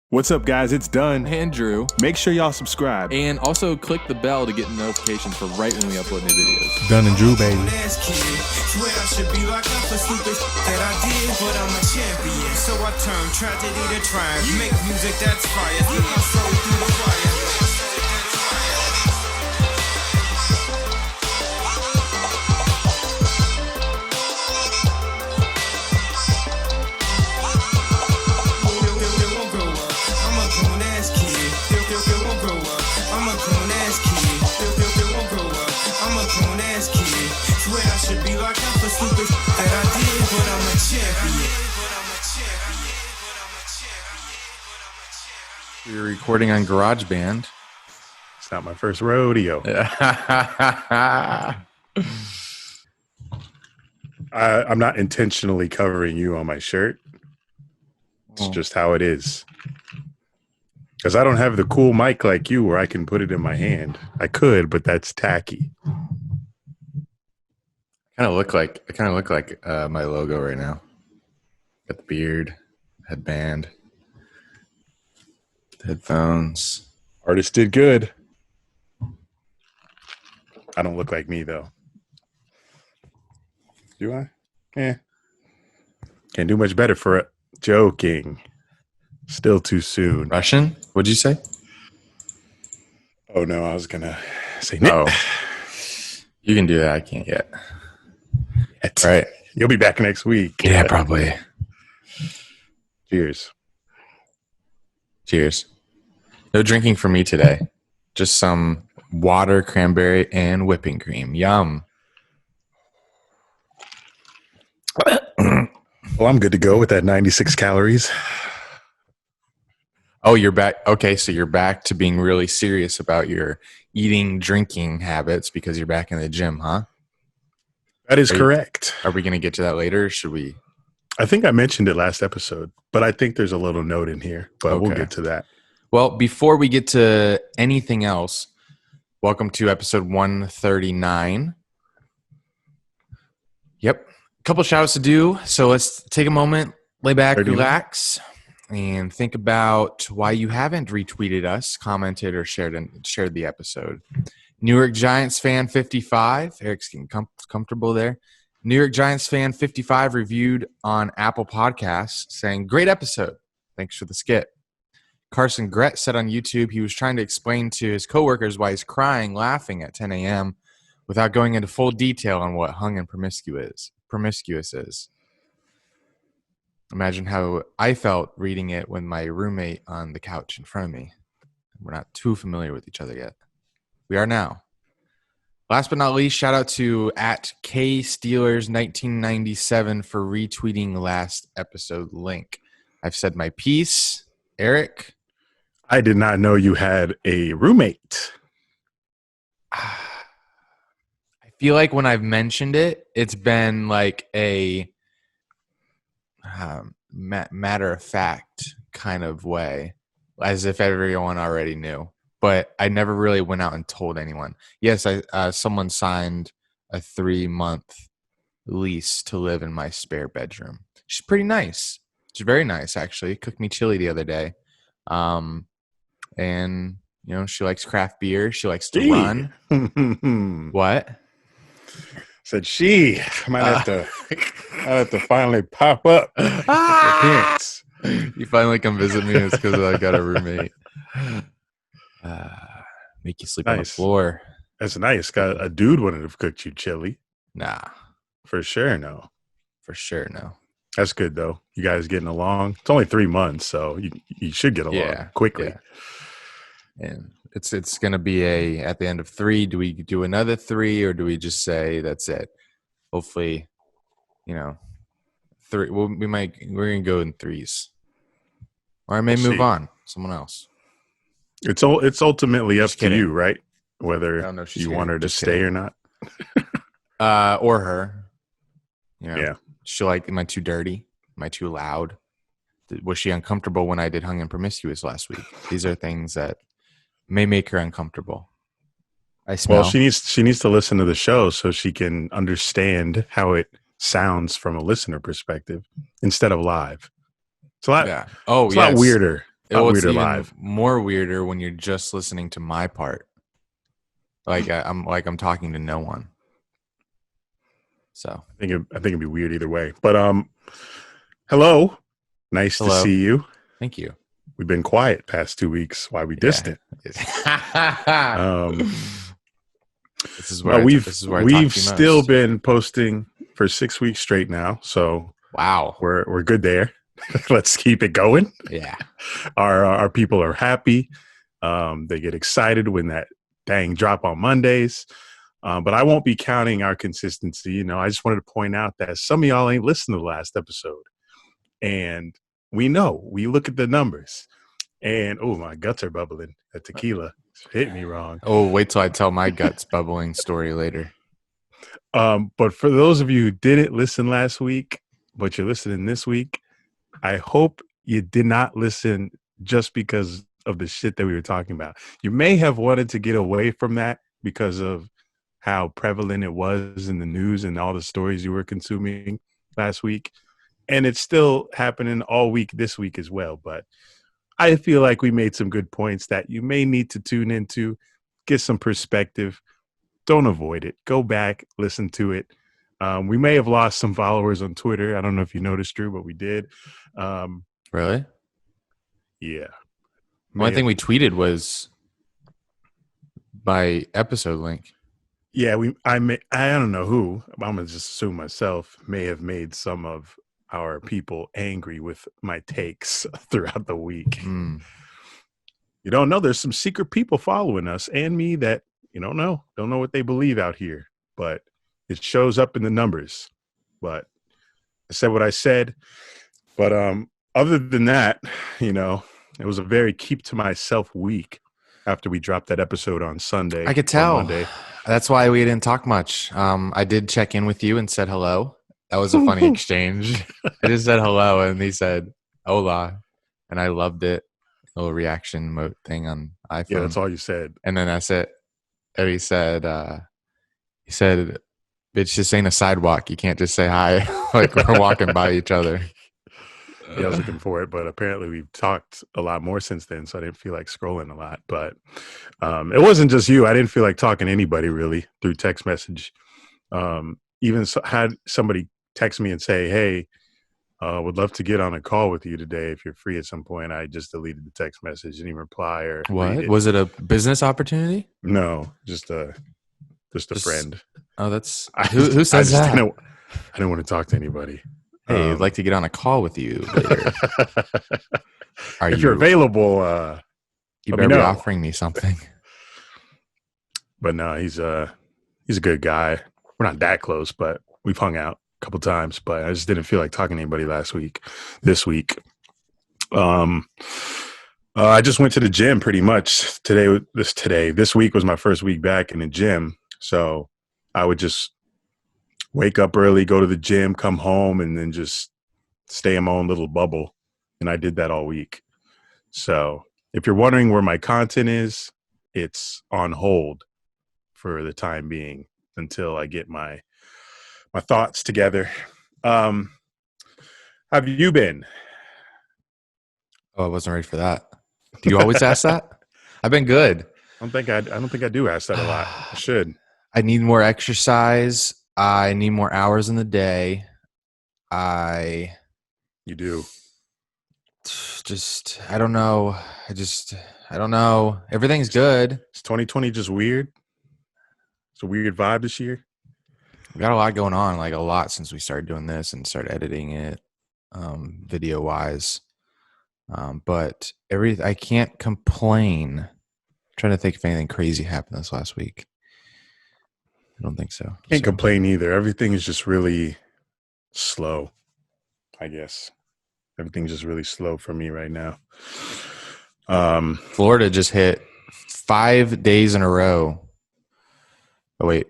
What's up, guys? It's Dunn and Drew. Make sure y'all subscribe. And also click the bell to get notifications for right when we upload new videos. Dunn and Drew, baby. Swear I should be locked up for stupid that I did, but I'm a champion. So I turn tragedy to triumph. Make music that's fire. Keep my soul through the fire. We're recording on GarageBand. It's not my first rodeo. I'm not intentionally covering you on my shirt. It's just how it is. Because I don't have the cool mic like you where I can put it in my hand. I could, but that's tacky. I kind of look like my logo right now. Got the beard, headband, headphones. Artist did good. I don't look like me, though. Do I? Can't do much better for it. Joking. Still too soon. Russian? What'd you say? Oh, no, I was going to say no. Oh. You can do that. I can't yet. All right. You'll be back next week. Yeah, probably. Cheers. Cheers. No drinking for me today. Just some water, cranberry, and whipping cream. Yum. Well, I'm good to go with that 96 calories. Oh, you're back. Okay, so you're back to being really serious about your eating, drinking habits because you're back in the gym, huh? That is correct. Are we going to get to that later? Or should we? I think I mentioned it last episode, but I think there's a little note in here, but We'll get to that. Well, before we get to anything else, welcome to episode 139. Yep. A couple shout outs to do. So let's take a moment, lay back, relax, and think about why you haven't retweeted us, commented, or shared the episode. New York Giants fan 55. Eric's getting comfortable there. New York Giants fan 55 reviewed on Apple Podcasts saying, great episode. Thanks for the skit. Carson Gret said on YouTube he was trying to explain to his coworkers why he's crying, laughing at 10 a.m. without going into full detail on what hung and promiscuous is. Imagine how I felt reading it with my roommate on the couch in front of me. We're not too familiar with each other yet. We are now. Last but not least, shout out to @KSteelers1997 for retweeting last episode link. I've said my piece. Eric? I did not know you had a roommate. I feel like when I've mentioned it, it's been like a matter of fact kind of way, as if everyone already knew. But I never really went out and told anyone. Yes, someone signed a 3-month lease to live in my spare bedroom. She's pretty nice. She's very nice, actually. Cooked me chili the other day. And, you know, she likes craft beer. She likes to run. What? Said she. I might have to finally pop up. You finally come visit me. It's because I got a roommate. Make you sleep on the floor. That's nice. Got a dude wanted to have cooked you chili. Nah. For sure, no. That's good, though. You guys getting along? It's only 3 months, so you should get along quickly. Yeah. And it's going to be at the end of 3. Do we do another 3, or do we just say that's it? Hopefully, 3. Well, we're going to go in 3s. Or I may move on. Someone else. It's ultimately up to you, right? Whether you want her to stay or not. Or her. Yeah. She like, am I too dirty? Am I too loud? Was she uncomfortable when I did hung and promiscuous last week? These are things that may make her uncomfortable. I smell. Well, she needs to listen to the show so she can understand how it sounds from a listener perspective instead of live. It's a lot. Yeah. Oh, it's a lot weirder It's weirder even live. more weirder when you're just listening to my part. Like I'm talking to no one. So I think it'd be weird either way. But hello, nice to see you. Thank you. We've been quiet past 2 weeks. Why we distant? This is where we've still been posting for 6 weeks straight now. So wow, we're good there. Let's keep it going. Yeah, our people are happy. They get excited when that dang drop on Mondays. But I won't be counting our consistency. You know, I just wanted to point out that some of y'all ain't listened to the last episode. And we look at the numbers. And, oh, my guts are bubbling. That tequila hit me wrong. Oh, wait till I tell my guts bubbling story later. But for those of you who didn't listen last week, but you're listening this week, I hope you did not listen just because of the shit that we were talking about. You may have wanted to get away from that because of how prevalent it was in the news and all the stories you were consuming last week. And it's still happening all week this week as well. But I feel like we made some good points that you may need to tune into, get some perspective. Don't avoid it. Go back, listen to it. We may have lost some followers on Twitter. I don't know if you noticed, Drew, but we did. Really? Yeah. One thing we tweeted was my episode link. Yeah, I don't know who, I'm going to just assume myself, may have made some of our people angry with my takes throughout the week. You don't know. There's some secret people following us and me that you don't know what they believe out here, but it shows up in the numbers. But I said what I said. But other than that, you know, it was a very keep to myself week after we dropped that episode on Sunday. I could tell. Monday. That's why we didn't talk much. I did check in with you and said hello. That was a funny exchange. I just said hello, and he said hola, and I loved it. A little reaction mode thing on iPhone. Yeah, that's all you said. And then that's it. And he said, bitch, this ain't a sidewalk. You can't just say hi like we're walking by each other. Yeah, I was looking for it, but apparently we've talked a lot more since then, so I didn't feel like scrolling a lot. But it wasn't just you. I didn't feel like talking to anybody really through text message. Even had somebody text me and say, hey, would love to get on a call with you today if you're free at some point. I just deleted the text message, didn't even reply or what? Was it a business opportunity? No, just a friend. Oh, that's who says that? I don't want to talk to anybody. Hey, I'd like to get on a call with you later. If you're available, you better be offering me something. But no, he's a good guy. We're not that close, but we've hung out a couple times. But I just didn't feel like talking to anybody this week. I just went to the gym pretty much this week was my first week back in the gym. So I would just wake up early, go to the gym, come home, and then just stay in my own little bubble. And I did that all week. So if you're wondering where my content is, it's on hold for the time being until I get my thoughts together. How have you been? Oh, I wasn't ready for that. Do you always ask that? I've been good. I don't think I do ask that a lot. I should. I need more exercise. I need more hours in the day. You do. I don't know. I don't know. Everything's good. Is 2020 just weird? It's a weird vibe this year. We got a lot going on, like a lot since we started doing this and started editing it, video wise. But I can't complain. I'm trying to think if anything crazy happened this last week. I don't think so. Can't complain either. Everything is just really slow, I guess. Everything's just really slow for me right now. Florida just hit 5 days in a row. Oh, wait.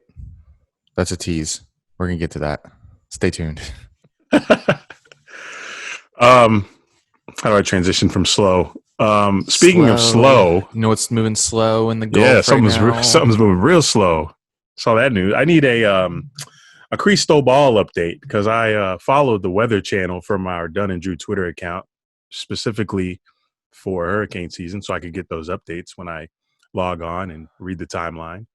That's a tease. We're going to get to that. Stay tuned. How do I transition from slow? Speaking of slow. You know what's moving slow in the Gulf Yeah, right something's moving real slow. Saw that news. I need a Cristobal update because I followed the Weather Channel from our Dunn and Drew Twitter account, specifically for hurricane season, so I could get those updates when I log on and read the timeline.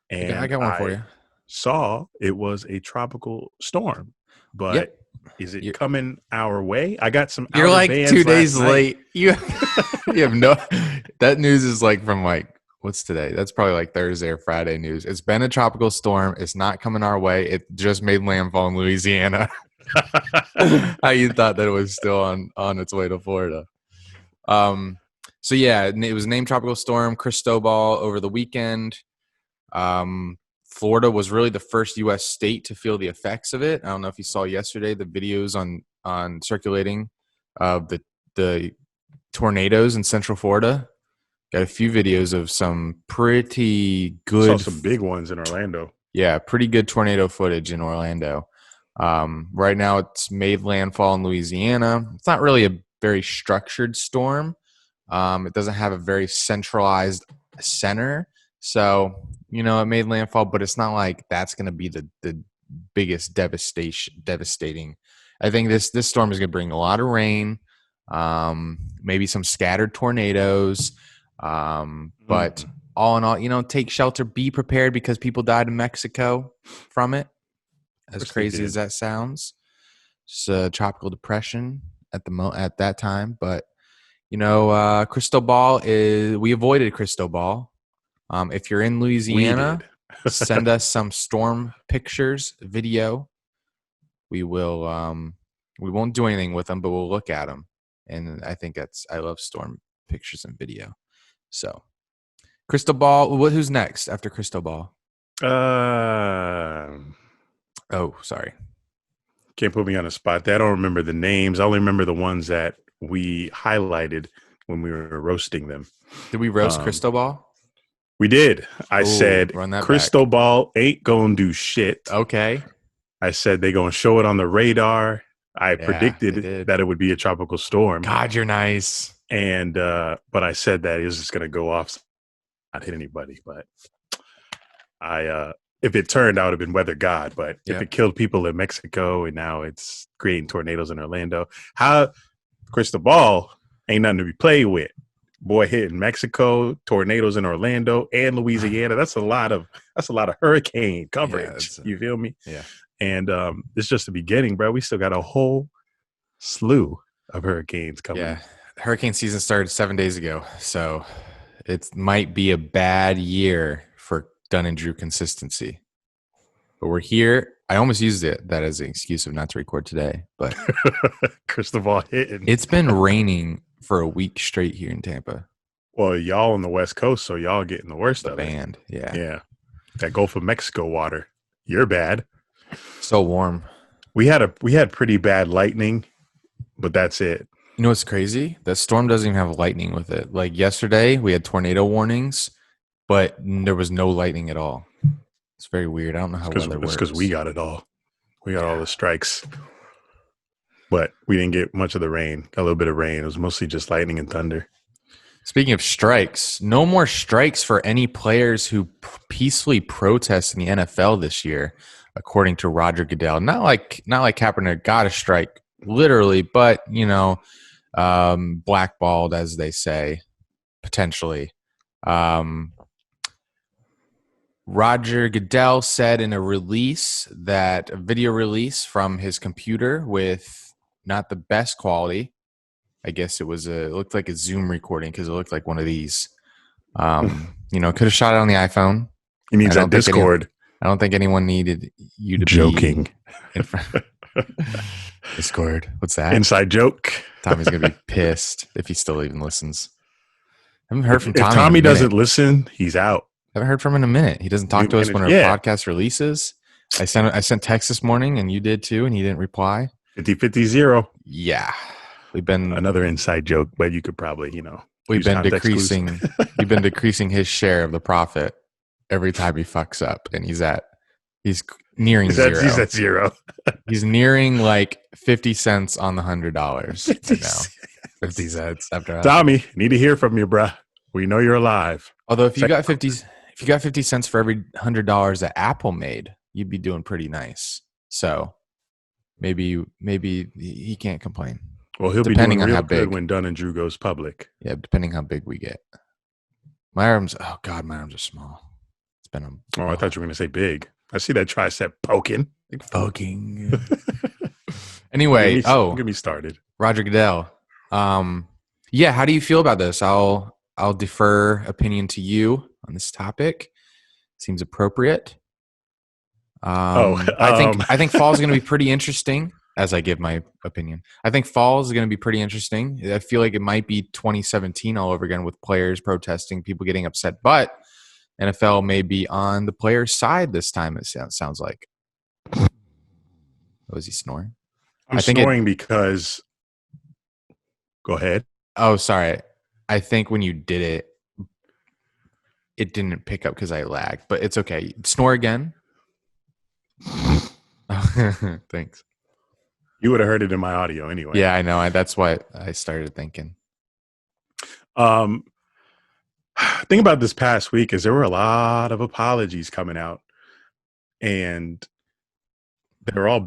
And I got one for you. Saw it was a tropical storm, but Yep. is it coming our way? I got some. You're outer like bands 2 days last night. late. You have no. That news is like from like what's today? That's probably like Thursday or Friday news. It's been a tropical storm. It's not coming our way. It just made landfall in Louisiana. How you thought that it was still on its way to Florida? So yeah, it was named Tropical Storm Cristobal over the weekend. Florida was really the first U.S. state to feel the effects of it. I don't know if you saw yesterday the videos on circulating of the tornadoes in Central Florida. Got a few videos of some pretty good, saw some big ones in Orlando. Yeah, pretty good tornado footage in Orlando. Right now, it's made landfall in Louisiana. It's not really a very structured storm. It doesn't have a very centralized center. So, it made landfall, but it's not like that's going to be the biggest devastating. I think this storm is going to bring a lot of rain, maybe some scattered tornadoes. But all in all, take shelter, be prepared because people died in Mexico from it. As crazy as that sounds, it's a tropical depression at that time. But Cristobal we avoided Cristobal. If you're in Louisiana, send us some storm pictures, video. We will. We won't do anything with them, but we'll look at them. And I think I love storm pictures and video. So, Cristobal. Who's next after Cristobal? Oh, sorry. Can't put me on a spot. I don't remember the names. I only remember the ones that we highlighted when we were roasting them. Did we roast Cristobal? We did. I said Cristobal ain't gonna do shit. Okay. I said they gonna show it on the radar. I predicted that it would be a tropical storm. God, you're nice. And but I said that it was just gonna go off, not hit anybody. But if it turned out, it'd been weather god. But if it killed people in Mexico and now it's creating tornadoes in Orlando, how Cristobal ain't nothing to be played with. Boy, hitting Mexico, tornadoes in Orlando and Louisiana. That's a lot of hurricane coverage. You feel me? Yeah. And it's just the beginning, bro. We still got a whole slew of hurricanes coming. Yeah. Hurricane season started 7 days ago. So it might be a bad year for Dunn and Drew consistency. But we're here. I almost used that as an excuse of not to record today. But Cristobal hitting. It's been raining for a week straight here in Tampa. Well, y'all on the West Coast, so y'all getting the worst of it. Yeah. Yeah. That Gulf of Mexico water. You're bad. So warm. We had pretty bad lightning, but that's it. You know what's crazy? That storm doesn't even have lightning with it. Like yesterday, we had tornado warnings, but there was no lightning at all. It's very weird. I don't know how weather works. It's because we got it all. We got all the strikes. But we didn't get much of the rain. Got a little bit of rain. It was mostly just lightning and thunder. Speaking of strikes, no more strikes for any players who peacefully protest in the NFL this year, according to Roger Goodell. Not like Kaepernick got a strike, literally, but blackballed, as they say, potentially. Roger Goodell said in a video release from his computer with not the best quality. I guess it looked like a Zoom recording because it looked like one of these. Could have shot it on the iPhone. He means that Discord. I don't think anyone needed you to joking. Be in front. Discord. What's that? Inside joke. Tommy's gonna be pissed if he still even listens. I haven't heard from Tommy. If Tommy doesn't listen, he's out. I haven't heard from him in a minute. He doesn't talk to us when our podcast releases. I sent text this morning, and you did too, and he didn't reply. 50-50-0. Yeah, we've been another inside joke, but you could probably, we've been decreasing. We've been decreasing his share of the profit every time he fucks up, and he's nearing zero. He's at zero. He's nearing like 50 cents on the $100 right now. 50 cents after. Tommy, need to hear from you, bruh. We know you're alive. Although if you got 50 cents for every $100 that Apple made, you'd be doing pretty nice. So maybe he can't complain. Well, he'll Depending be on doing how real good big. when Dunn and Drew goes public. Yeah, depending how big we get. My arms, oh God, my arms are small. It's been I thought you were going to say big. I see that tricep poking. poking. Anyway, Get me started. Roger Goodell. Yeah, how do you feel about this? I'll defer opinion to you on this topic. Seems appropriate. I think fall is going to be pretty interesting. As I give my opinion, I think fall is going to be pretty interesting. I feel like it might be 2017 all over again with players protesting, people getting upset, but NFL may be on the players' side this time. It sounds like. Was he snoring? I'm snoring because. Go ahead. Oh, sorry. I think when you did it, it didn't pick up because I lagged, but it's okay. Snore again. Thanks. You would have heard it in my audio anyway. Yeah, I know. That's what I started thinking. Thing about this past week is there were a lot of apologies coming out, and they were all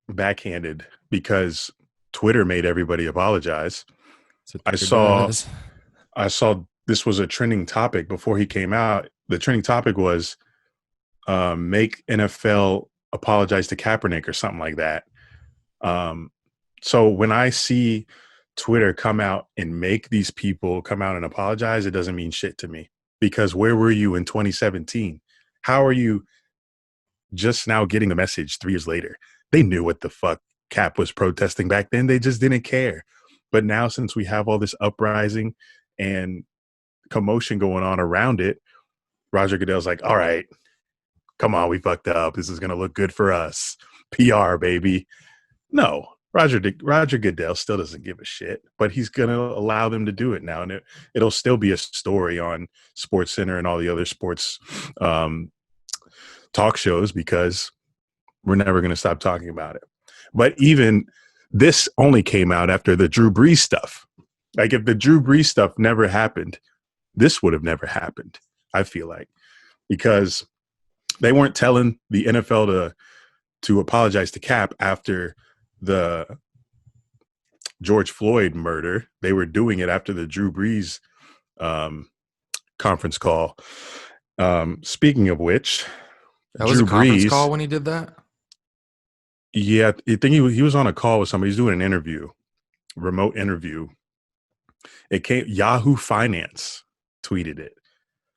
backhanded because Twitter made everybody apologize. I saw this was a trending topic before he came out. The trending topic was make NFL apologize to Kaepernick or something like that. So when I see Twitter come out and make these people come out and apologize, it doesn't mean shit to me, because where were you in 2017? How are you just now getting the message 3 years later? They knew what the fuck Cap was protesting back then. They just didn't care. But now, since we have all this uprising and commotion going on around it, Roger Goodell's like, all right, come on, we fucked up. This is going to look good for us. PR, baby. No, Roger Goodell still doesn't give a shit, but he's going to allow them to do it now. And it'll still be a story on SportsCenter and all the other sports talk shows, because we're never going to stop talking about it. But even this only came out after the Drew Brees stuff. Like, if the Drew Brees stuff never happened, this would have never happened, I feel like, because they weren't telling the NFL to apologize to Cap after the George Floyd murder. They were doing it after the Drew Brees conference call. Speaking of which, that was a conference call when he did that? Yeah, I think he was on a call with somebody. He's doing an interview, remote interview. It came, Yahoo Finance tweeted it.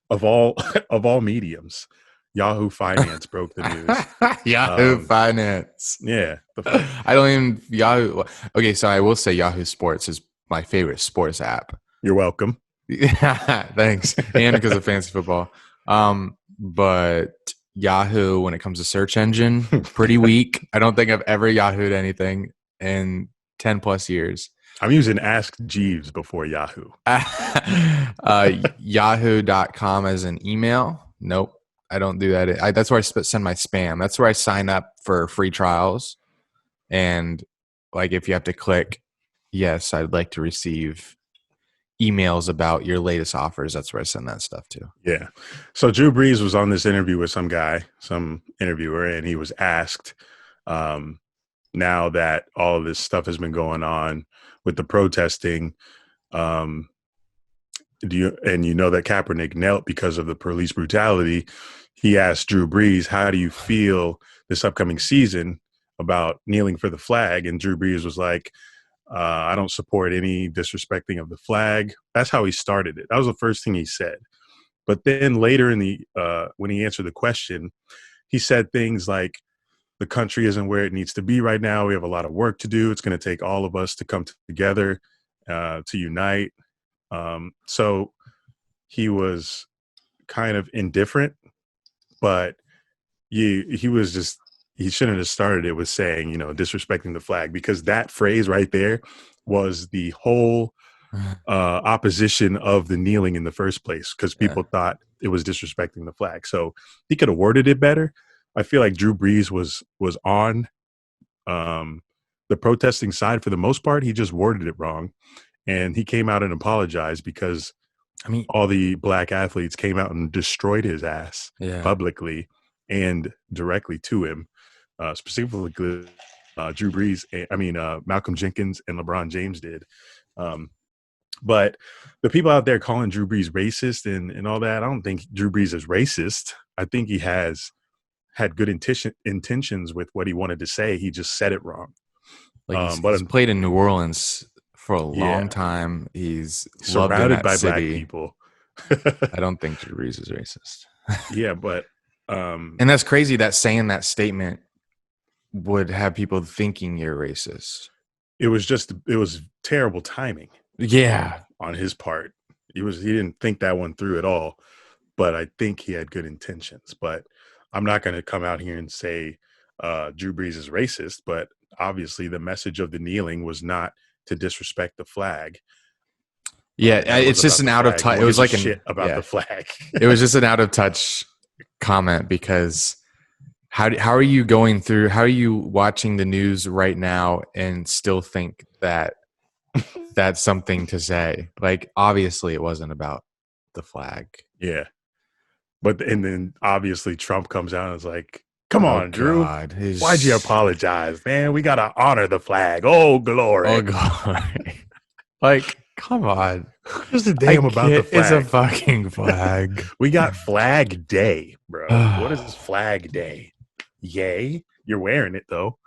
Of all mediums, Yahoo Finance broke the news. Yahoo Finance. Yeah. I don't even Yahoo. Okay, so I will say Yahoo Sports is my favorite sports app. You're welcome. Thanks. And because of fantasy football. But Yahoo, when it comes to search engine, pretty weak. I don't think I've ever Yahooed anything in 10 plus years. I'm using Ask Jeeves before Yahoo. Yahoo.com as an email. Nope. I don't do that. That's where I send my spam. That's where I sign up for free trials. And like, if you have to click, yes, I'd like to receive emails about your latest offers, that's where I send that stuff to. Yeah. So Drew Brees was on this interview with some interviewer, and he was asked, now that all of this stuff has been going on with the protesting, you know that Kaepernick knelt because of the police brutality. He asked Drew Brees, how do you feel this upcoming season about kneeling for the flag? And Drew Brees was like, I don't support any disrespecting of the flag. That's how he started it. That was the first thing he said. But then later in when he answered the question, he said things like, the country isn't where it needs to be right now. We have a lot of work to do. It's going to take all of us to come together, to unite. So he was kind of indifferent, but he shouldn't have started it with saying, disrespecting the flag, because that phrase right there was the whole opposition of the kneeling in the first place, because people thought it was disrespecting the flag. So he could have worded it better. I feel like Drew Brees was on the protesting side for the most part. He just worded it wrong, and he came out and apologized because all the black athletes came out and destroyed his ass publicly and directly to him, specifically Drew Brees, Malcolm Jenkins and LeBron James did. But the people out there calling Drew Brees racist and all that, I don't think Drew Brees is racist. I think he has had good intentions with what he wanted to say. He just said it wrong. Like he's played in New Orleans for a long time. He's surrounded by city. Black people. I don't think Drew Brees is racist. Yeah, but and that's crazy that saying that statement would have people thinking you're racist. It was terrible timing. Yeah, on his part. He didn't think that one through at all, but I think he had good intentions. But I'm not going to come out here and say Drew Brees is racist, but obviously the message of the kneeling was not to disrespect the flag. Yeah, it's just an out of touch. It was like shit about the flag. It was just an out of touch comment because how are you going through? How are you watching the news right now and still think that that's something to say? Like, obviously, it wasn't about the flag. Yeah, and then obviously Trump comes out and is like, "Come on, Drew, why'd you apologize, man? We gotta honor the flag. Oh glory, oh glory." Like, come on. Who's the damn about the flag? It's a fucking flag. We got Flag Day, bro. What is Flag Day? Yay. You're wearing it though.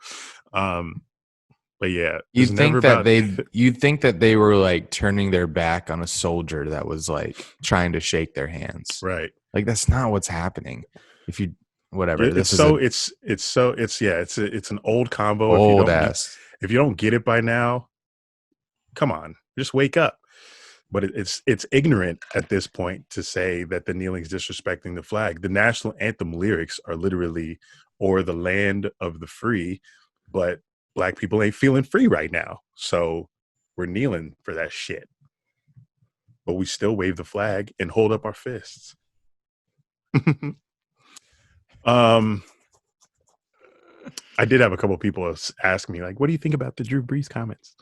But yeah. You'd think that they were like turning their back on a soldier that was like trying to shake their hands. Right. Like that's not what's happening. If you whatever. It's an old combo. Old ass. If you don't get it by now, come on. Just wake up. But it's ignorant at this point to say that the kneeling is disrespecting the flag. The national anthem lyrics are literally "O'er the land of the free," but Black people ain't feeling free right now. So we're kneeling for that shit. But we still wave the flag and hold up our fists. I did have a couple people ask me, like, what do you think about the Drew Brees comments?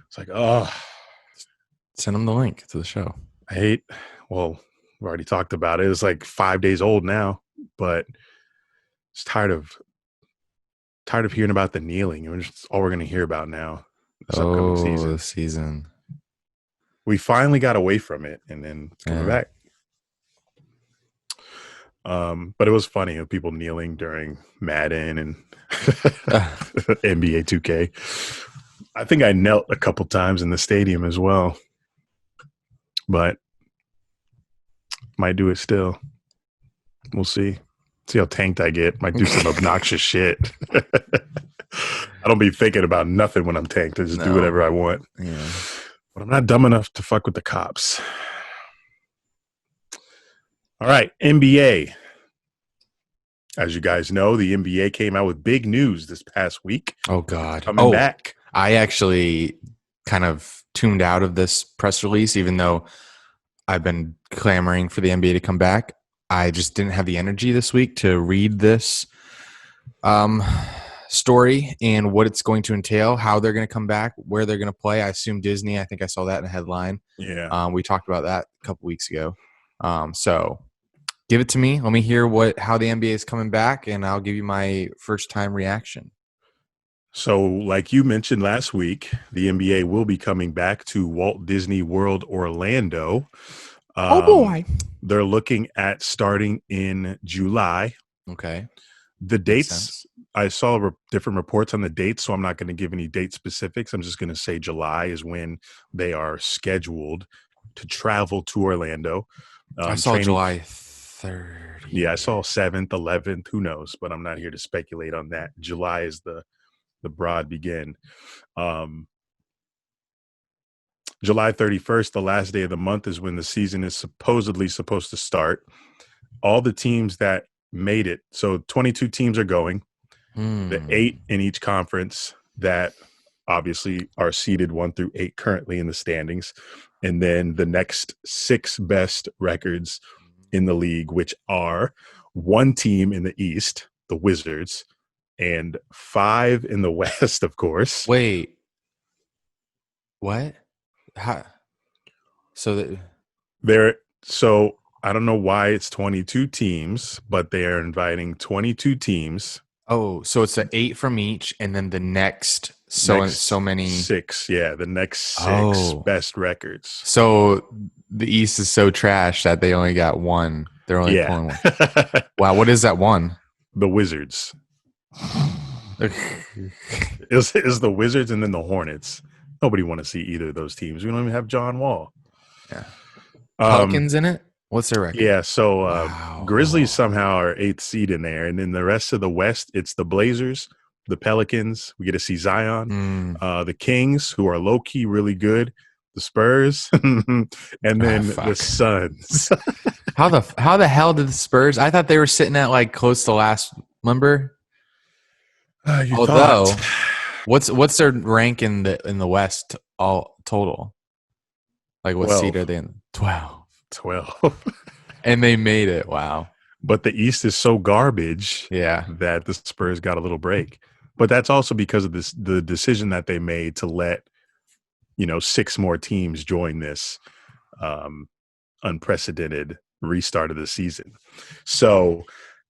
It's like, send them the link to the show. We've already talked about it. It's like 5 days old now, but it's tired of hearing about the kneeling. It's all we're going to hear about now. This upcoming season. We finally got away from it, and then it's coming back. But it was funny of people kneeling during Madden and NBA 2K. I think I knelt a couple times in the stadium as well, but might do it still. We'll see. See how tanked I get. Might do some obnoxious shit. I don't be thinking about nothing when I'm tanked. I just do whatever I want. Yeah. But I'm not dumb enough to fuck with the cops. All right, NBA. As you guys know, the NBA came out with big news this past week. Oh, God. Coming back. I actually kind of tuned out of this press release, even though I've been clamoring for the NBA to come back. I just didn't have the energy this week to read this story and what it's going to entail, how they're going to come back, where they're going to play. I assume Disney. I think I saw that in a headline. Yeah. We talked about that a couple weeks ago. So give it to me. Let me hear how the NBA is coming back, and I'll give you my first-time reaction. So, like you mentioned last week, the NBA will be coming back to Walt Disney World Orlando. Oh, boy. They're looking at starting in July. Okay. The dates, I saw different reports on the dates, so I'm not going to give any date specifics. I'm just going to say July is when they are scheduled to travel to Orlando. I saw July 3rd. Yeah, I saw 7th, 11th. Who knows? But I'm not here to speculate on that. July is the broad begin. July 31st, the last day of the month, is when the season is supposedly supposed to start. All the teams that made it, so 22 teams are going. The 8 in each conference that obviously are seeded 1 through 8 currently in the standings. And then the next 6 best records in the league, which are 1 team in the East, the Wizards, and 5 in the West, of course. Wait. What? How? So I don't know why it's 22 teams, but they are inviting 22 teams Oh, so it's an 8 from each, and then the next so many 6. Yeah, the next 6 Oh. best records. So the East is so trash that they only got one. They're only pulling one. Yeah. Wow, what is that one? The Wizards. It's the Wizards and then the Hornets. Nobody want to see either of those teams. We don't even have John Wall. Yeah. Pelicans in it? What's their record? Yeah, so Wow. Grizzlies somehow are 8th seed in there, and then the rest of the West, it's the Blazers, the Pelicans. We get to see Zion, the Kings, who are low key really good, the Spurs, and then the Suns. How the hell did the Spurs? I thought they were sitting at like close to last. Remember? Although, what's their rank in the West all total? Like what 12. seed are they in? 12. And they made it. Wow. But the East is so garbage that the Spurs got a little break. But that's also because of the decision that they made to let 6 more teams join this unprecedented restart of the season. So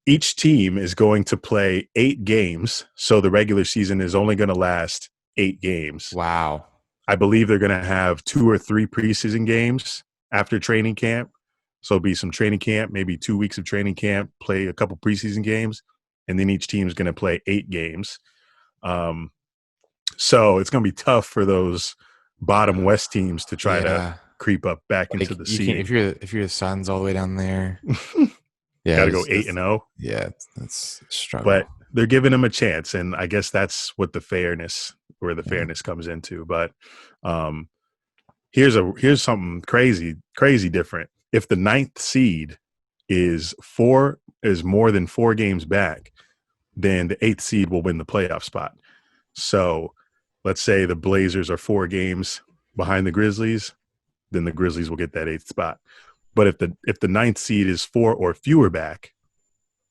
each team is going to play 8 games. So the regular season is only going to last 8 games. Wow. I believe they're going to have 2 or 3 preseason games after training camp. So it'll be some training camp, maybe 2 weeks of training camp, play a couple preseason games, and then each team is going to play 8 games. So it's going to be tough for those bottom West teams to try to creep up back into the seeding. If you're the Suns all the way down there, got to go 8-0. Yeah, that's a struggle. But they're giving them a chance, and I guess that's what the fairness comes into. But here's something crazy different. If the 9th seed is more than 4 games back, then the 8th seed will win the playoff spot. So let's say the Blazers are 4 games behind the Grizzlies, then the Grizzlies will get that 8th spot. But if the 9th seed is 4 or fewer back,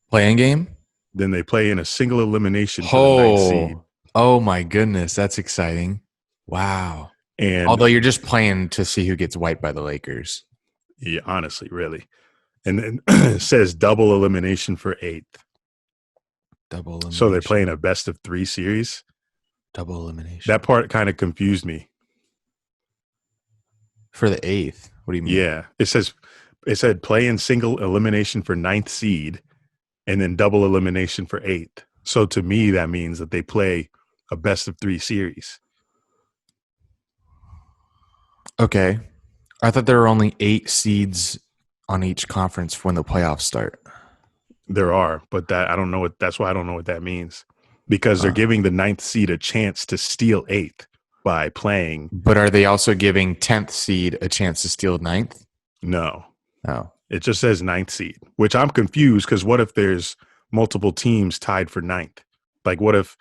playing game, then they play in a single elimination for the 9th seed. Oh my goodness, that's exciting! Wow. And although you're just playing to see who gets wiped by the Lakers. Yeah, honestly, really. And then it says double elimination for 8th. Double elimination. So they're playing a best of 3 series. Double elimination. That part kind of confused me. For the 8th? What do you mean? Yeah. It said play in single elimination for 9th seed and then double elimination for 8th. So to me, that means that they play a best of 3 series. Okay. I thought there were only 8 seeds on each conference when the playoffs start. There are, but that's why I don't know what that means. Because they're giving the 9th seed a chance to steal 8th by playing. But are they also giving 10th seed a chance to steal 9th? No. Oh. It just says 9th seed, which I'm confused because what if there's multiple teams tied for 9th? Like what if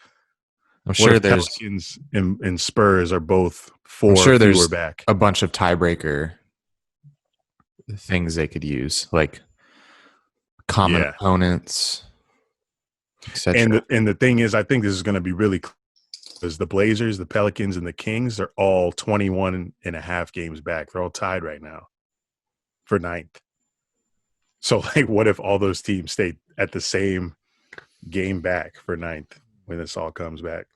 Pelicans and Spurs are both 4 fewer back? A bunch of tiebreaker things they could use, like common opponents, etc. And the thing is, I think this is going to be really close because the Blazers, the Pelicans, and the Kings are all 21 and a half games back. They're all tied right now for 9th. So, like, what if all those teams stay at the same game back for 9th when this all comes back?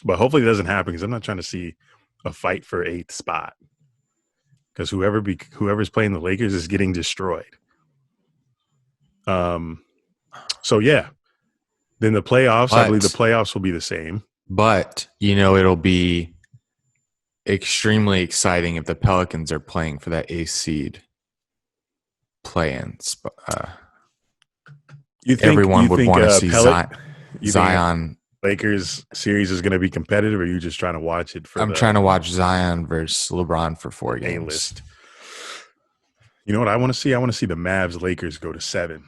But hopefully it doesn't happen because I'm not trying to see a fight for 8th spot because whoever's playing the Lakers is getting destroyed. So, yeah. Then the playoffs, I believe the playoffs will be the same. But, it'll be extremely exciting if the Pelicans are playing for that 8th seed play-in. Everyone would want to see Zion. Lakers series is going to be competitive, or are you just trying to watch it for I'm trying to watch Zion versus LeBron for 4 games. A-list. You know what I want to see? I want to see the Mavs Lakers go to 7.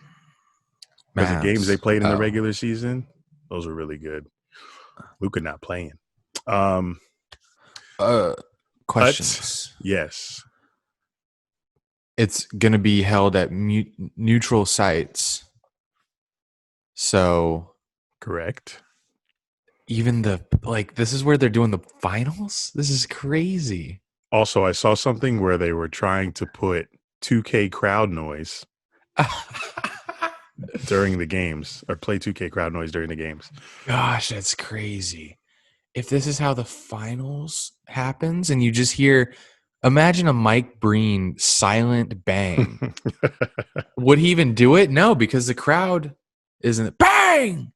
Because the games they played in the regular season, those were really good. Luka not playing. Questions. Yes. It's going to be held at neutral sites. So. Correct. Even this is where they're doing the finals? This is crazy. Also, I saw something where they were trying to put 2K crowd noise during the games, or play 2K crowd noise during the games. Gosh, that's crazy. If this is how the finals happens and you just hear, imagine a Mike Breen silent bang. Would he even do it? No, because the crowd isn't bang.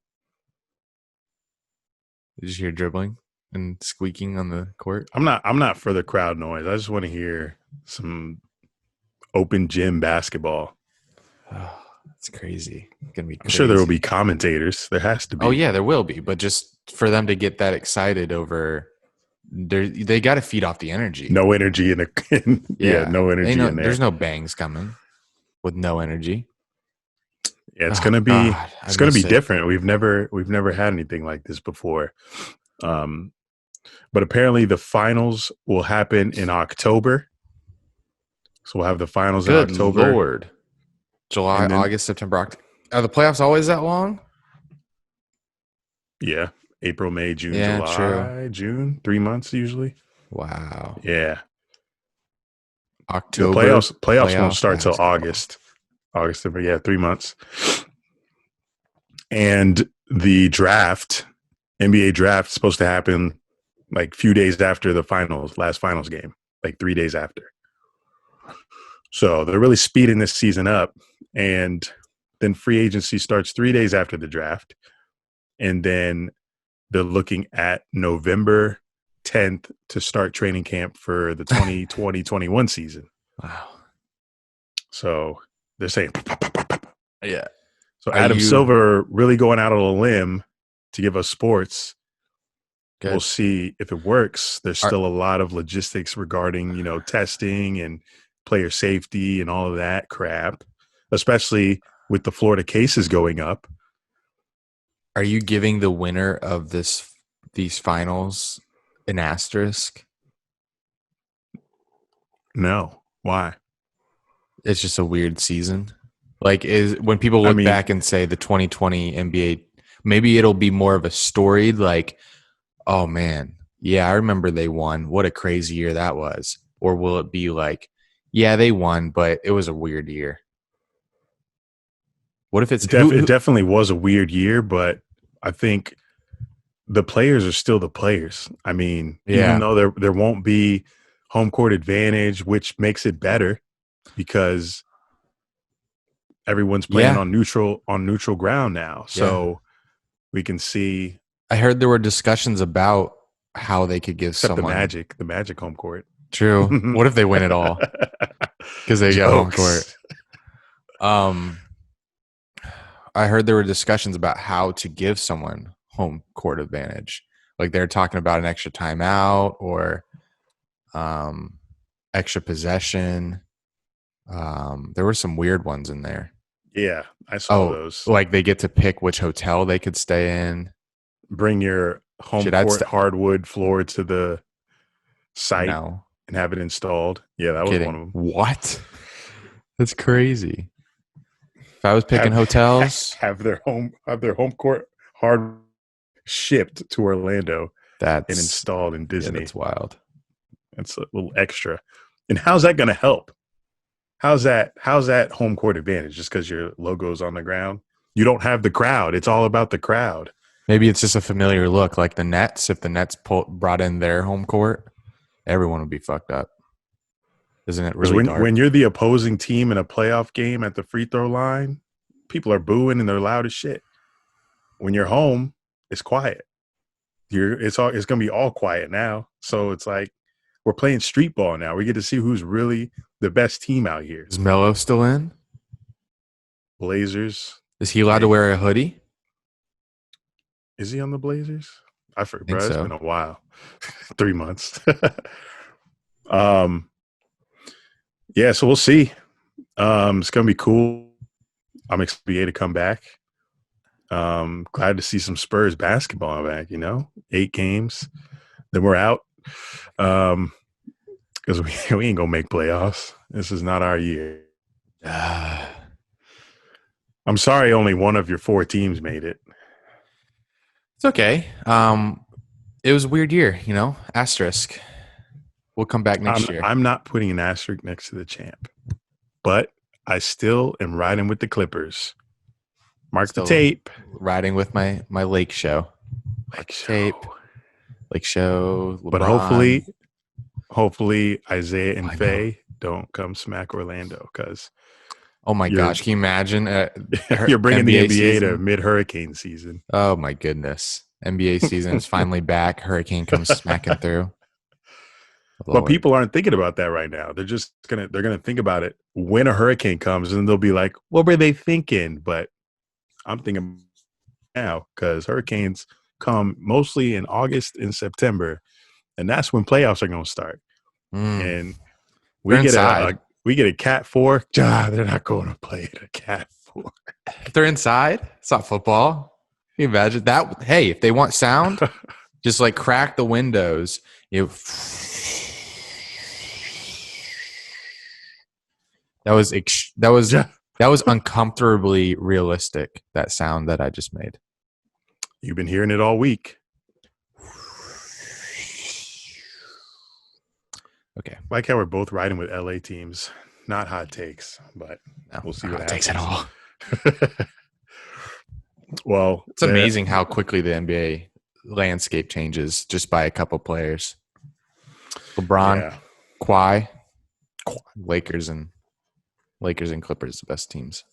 Did you hear dribbling and squeaking on the court? I'm not for the crowd noise. I just want to hear some open gym basketball. Oh, that's crazy. It's gonna be crazy. I'm sure there will be commentators. There has to be. Oh yeah, there will be. But just for them to get that excited over, they got to feed off the energy. No energy in the no energy in there. There's no bangs coming with no energy. Yeah, it's gonna be different. We've never had anything like this before. But apparently the finals will happen in October. So we'll have the finals in October. Lord. July, August, September, October. Are the playoffs always that long? Yeah. April, May, June, July, June. 3 months usually. Wow. Yeah. October. The playoffs won't start till August. August, September, yeah, 3 months. And the draft, NBA draft, is supposed to happen like a few days after the last finals game, like 3 days after. So they're really speeding this season up. And then free agency starts 3 days after the draft. And then they're looking at November 10th to start training camp for the 2020-21 season. Wow. So they're saying, yeah. So Adam Silver really going out on a limb to give us sports. Good. We'll see if it works. There's still a lot of logistics regarding, testing and player safety and all of that crap, especially with the Florida cases going up. Are you giving the winner of these finals an asterisk? No. Why? It's just a weird season. Like, when people look back and say the 2020 NBA, maybe it'll be more of a story like, oh man, yeah, I remember they won. What a crazy year that was. Or will it be like, yeah, they won, but it was a weird year? What if it's it definitely was a weird year, but I think the players are still the players. I mean, even though there won't be home court advantage, which makes it better because everyone's playing on neutral ground now. So we can see. I heard there were discussions about how they could give someone the Magic home court. True. What if they win it all? Because they get home court. I heard there were discussions about how to give someone home court advantage. Like they're talking about an extra timeout or extra possession. There were some weird ones in there. Yeah, I saw those. Like they get to pick which hotel they could stay in. Bring your home court hardwood floor to the site and have it installed. Yeah, that was one of them. What? That's crazy. If I was picking hotels, have their home court hard shipped to Orlando and installed in Disney. Yeah, that's wild. That's a little extra. And how's that going to help? How's that home court advantage? Just because your logo's on the ground? You don't have the crowd. It's all about the crowd. Maybe it's just a familiar look, like the Nets. If the Nets brought in their home court, everyone would be fucked up. Isn't it really dark? When you're the opposing team in a playoff game at the free throw line, people are booing and they're loud as shit. When you're home, it's quiet. It's going to be all quiet now. So it's like we're playing street ball now. We get to see who's really the best team out here. Is Melo still in? Blazers. Is he allowed to wear a hoodie? Is he on the Blazers? I forget, bro. So. It's been a while. 3 months. Yeah, so we'll see. It's gonna be cool. I'm excited to come back. Glad to see some Spurs basketball back. 8 games, then we're out. Because we ain't gonna make playoffs. This is not our year. I'm sorry, only one of your 4 teams made it. It's okay. It was a weird year, asterisk. We'll come back next year. I'm not putting an asterisk next to the champ, but I still am riding with the Clippers. Mark the Still tape. riding with my lake show. Like show. Tape. Lake show. LeBron. But hopefully Isaiah and Faye don't come smack Orlando because oh my gosh, can you imagine? You're bringing the NBA season to mid-hurricane season. Oh my goodness. NBA season is finally back. Hurricane comes smacking through. But people aren't thinking about that right now. They're gonna think about it when a hurricane comes, and they'll be like, "What were they thinking?" But I'm thinking now because hurricanes come mostly in August and September, and that's when playoffs are gonna start. And we get a Cat 4. They're not going to play at a Cat 4. If they're inside, it's not football. Can you imagine that? Hey, if they want sound, just like crack the windows. That was uncomfortably realistic. That sound that I just made. You've been hearing it all week. Okay. Like how we're both riding with LA teams. Not hot takes, but we'll see what happens. Takes at all. Well, it's amazing how quickly the NBA landscape changes just by a couple players. LeBron, Kawhi, Lakers and Clippers, the best teams.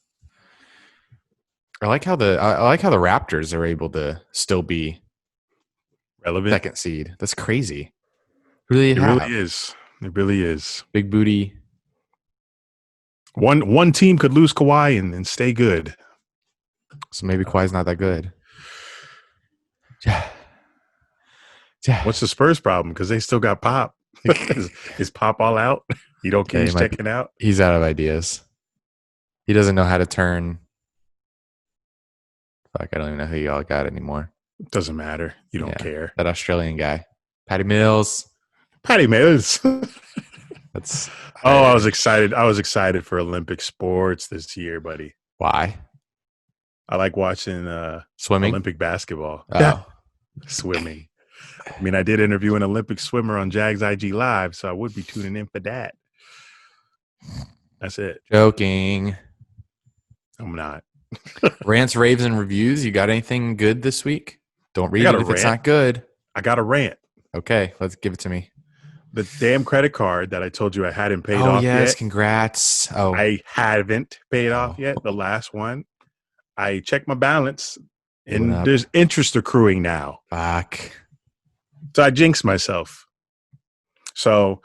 I like how the Raptors are able to still be relevant second seed. That's crazy. Who do they have? Really is. It really is. Big booty. One team could lose Kawhi and stay good. So maybe Kawhi's not that good. What's the Spurs problem? Because they still got Pop. Is Pop all out? You don't keep checking out? He's out of ideas. He doesn't know how to turn. Fuck, I don't even know who y'all got anymore. Doesn't matter. You don't care. That Australian guy. Patty Mills. That's. I was excited. I was excited for Olympic sports this year, buddy. Why? I like watching swimming, Olympic basketball. Oh. Yeah. Swimming. I mean, I did interview an Olympic swimmer on Jags IG Live, so I would be tuning in for that. That's it. Joking. I'm not. Rants, raves, and reviews. You got anything good this week? Don't read it if it's not good. I got a rant. Okay, let's give it to me. The damn credit card that I told you I hadn't paid off yet. Oh, yes, congrats. Oh, I haven't paid off yet. The last one. I checked my balance, and there's interest accruing now. Fuck. So I jinxed myself. So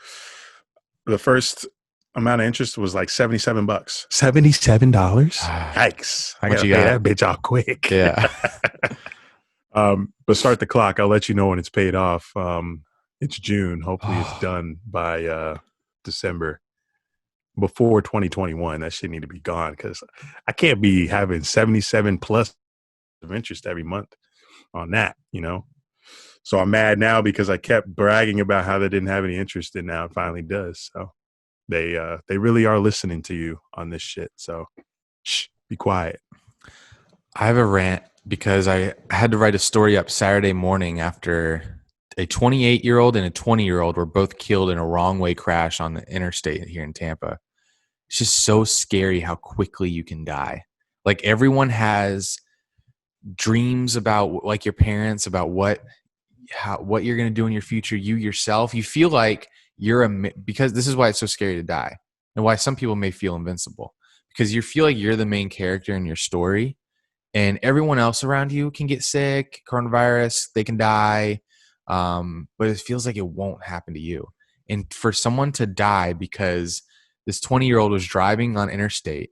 the first amount of interest was like $77. $77? Yikes. I got to pay that bitch off quick. Yeah. But start the clock. I'll let you know when it's paid off. It's June. Hopefully it's done by December. Before 2021, that shit need to be gone because I can't be having 77 plus of interest every month on that, you know? So I'm mad now because I kept bragging about how they didn't have any interest, and now it finally does. So they really are listening to you on this shit. So shh, be quiet. I have a rant because I had to write a story up Saturday morning after a 28-year-old and a 20-year-old were both killed in a wrong way crash on the interstate here in Tampa. It's just so scary how quickly you can die. Like everyone has dreams about, like your parents, about what you're going to do in your future. You yourself, you feel like because this is why it's so scary to die and why some people may feel invincible, because you feel like you're the main character in your story and everyone else around you can get sick, coronavirus, they can die. But it feels like it won't happen to you. And for someone to die because this 20-year-old was driving on interstate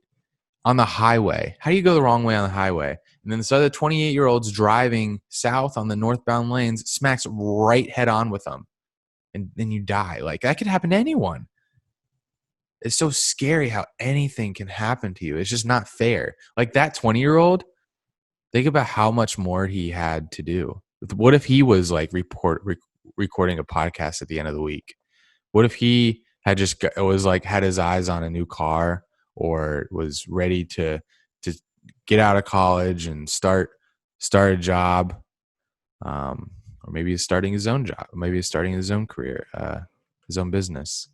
on the highway. How do you go the wrong way on the highway? And then this other 28-year-old's driving south on the northbound lanes, smacks right head on with them. And then you die. Like that could happen to anyone. It's so scary how anything can happen to you. It's just not fair. Like that 20-year-old, think about how much more he had to do. What if he was like recording a podcast at the end of the week? What if he had had his eyes on a new car or was ready to get out of college and start a job, or maybe he's starting his own job, maybe he's starting his own career, his own business.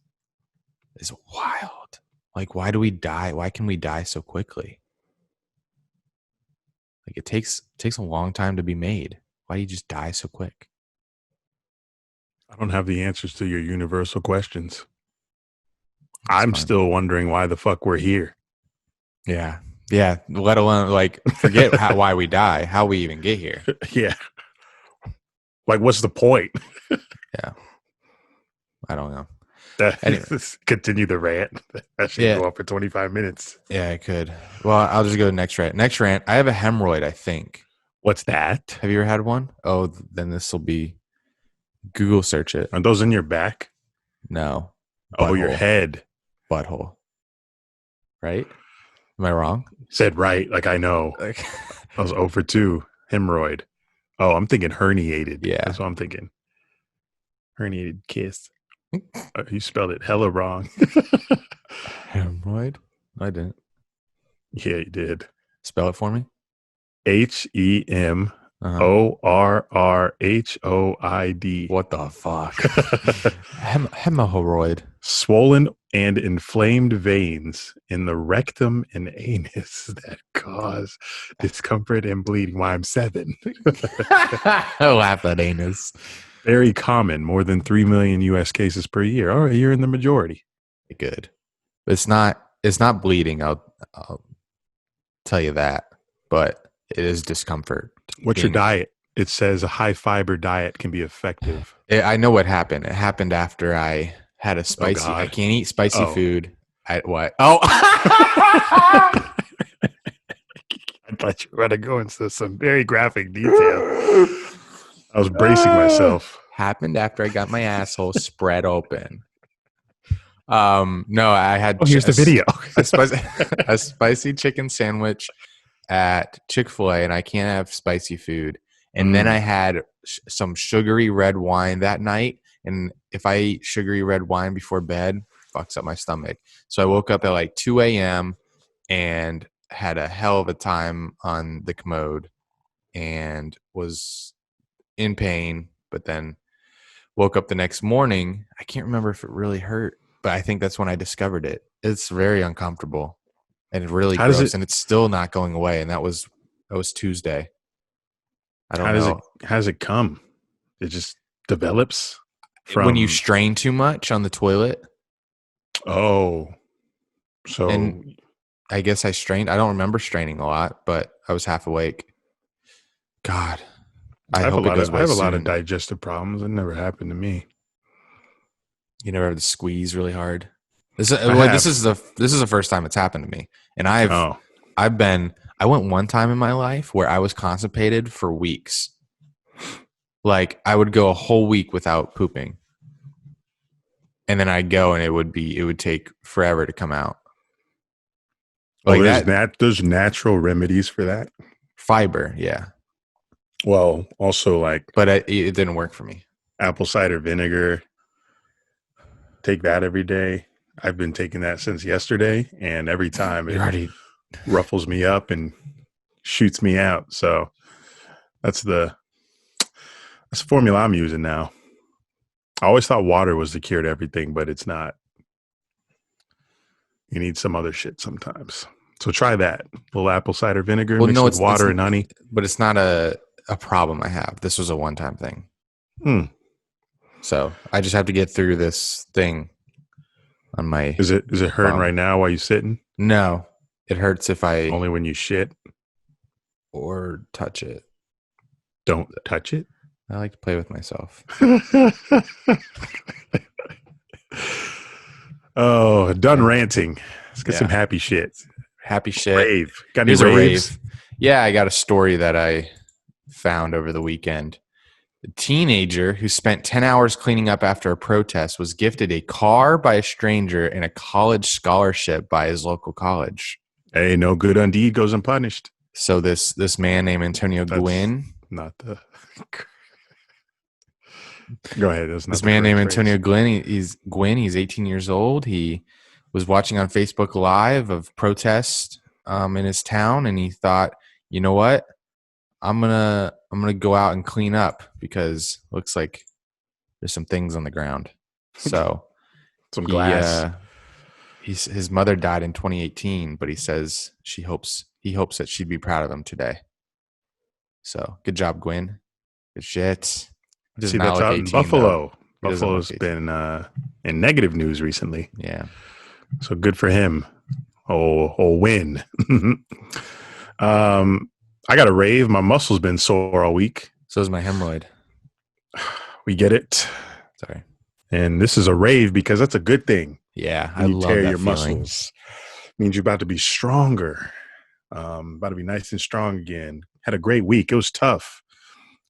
It's wild. Like, why do we die? Why can we die so quickly? Like it takes a long time to be made. Why do you just die so quick? I don't have the answers to your universal questions. That's I'm fine. still wondering why the fuck we're here. Yeah. Yeah. Let alone like forget why we die, how we even get here. Yeah. Like, what's the point? Yeah. I don't know. Anyway. Continue the rant. That should go on for 25 minutes. Yeah, I could. Well, I'll just go to the next rant. Next rant. I have a hemorrhoid, I think. What's that? Have you ever had one? Oh, then this will be Google search it. Are those in your back? No. Butthole. Oh, your head. Butthole. Right? Am I wrong? Said right, like I know. Like, I was 0 for 2. Hemorrhoid. Oh, I'm thinking herniated. Yeah. That's what I'm thinking. Herniated kiss. You spelled it hella wrong. Hemorrhoid? I didn't. Yeah, you did. Spell it for me. HEMORRHOID. What the fuck? Hemorrhoid. Swollen and inflamed veins in the rectum and anus that cause discomfort and bleeding. Why I'm 7. I laugh at anus. Very common, more than 3 million U.S. cases per year. All right, you're in the majority. Good. It's not bleeding. I'll tell you that, but it is discomfort. What's your diet? It says a high fiber diet can be effective. I know what happened. It happened after I had a spicy. I can't eat spicy food. What? Oh. I thought you were going to go into some very graphic detail. I was bracing myself. Happened after I got my asshole spread open. No, I had. Oh, here's the video. a spicy chicken sandwich at Chick-fil-A, and I can't have spicy food. And then I had some sugary red wine that night. And if I eat sugary red wine before bed, fucks up my stomach. So I woke up at like 2 a.m. and had a hell of a time on the commode and was in pain, but then woke up the next morning. I can't remember if it really hurt, but I think that's when I discovered it. It's very uncomfortable and really gross, and it's still not going away. And that was Tuesday. I don't know. How does it come? It just develops when you strain too much on the toilet. Oh, so and I guess I strained. I don't remember straining a lot, but I was half awake. God. I have a lot of digestive problems. It never happened to me. You never have to squeeze really hard. This is the first time it's happened to me, and I went one time in my life where I was constipated for weeks. Like I would go a whole week without pooping, and then I'd go, and it would take forever to come out. Like there's natural remedies for that. Fiber, yeah. Well, also but it didn't work for me. Apple cider vinegar. Take that every day. I've been taking that since yesterday, and every time it ruffles me up and shoots me out. So that's the formula I'm using now. I always thought water was the cure to everything, but it's not. You need some other shit sometimes. So try that. A little apple cider vinegar mixed with water and honey. But it's not a problem I have. This was a one-time thing. So I just have to get through this thing on my. Is it hurting right now while you're sitting? No, it hurts if I only when you shit or touch it. Don't touch it. I like to play with myself. Oh, done ranting. Let's get some happy shit. Happy shit. Rave. Got any raves? Yeah, I got a story that I found over the weekend. A teenager who spent 10 hours cleaning up after a protest was gifted a car by a stranger and a college scholarship by his local college. Hey, no good undeed goes unpunished. So this man named Antonio Gwynn. Not the. Go ahead. This man named Antonio Gwynn. He's 18 years old. He was watching on Facebook Live of protests in his town, and he thought, you know what? I'm gonna go out and clean up because it looks like there's some things on the ground. So some glass. His mother died in 2018, but he says he hopes that she'd be proud of him today. So good job, Gwen. Good shit. He See, doesn't that's look out in 18, Buffalo. though. He doesn't look Buffalo's 18. been in negative news recently. Yeah. So good for him. Oh, win. I got a rave. My muscles been sore all week. So is my hemorrhoid. We get it. Sorry. And this is a rave because that's a good thing. Yeah, When I you love tear that your feeling. muscles, means you're about to be stronger. About to be nice and strong again. Had a great week. It was tough.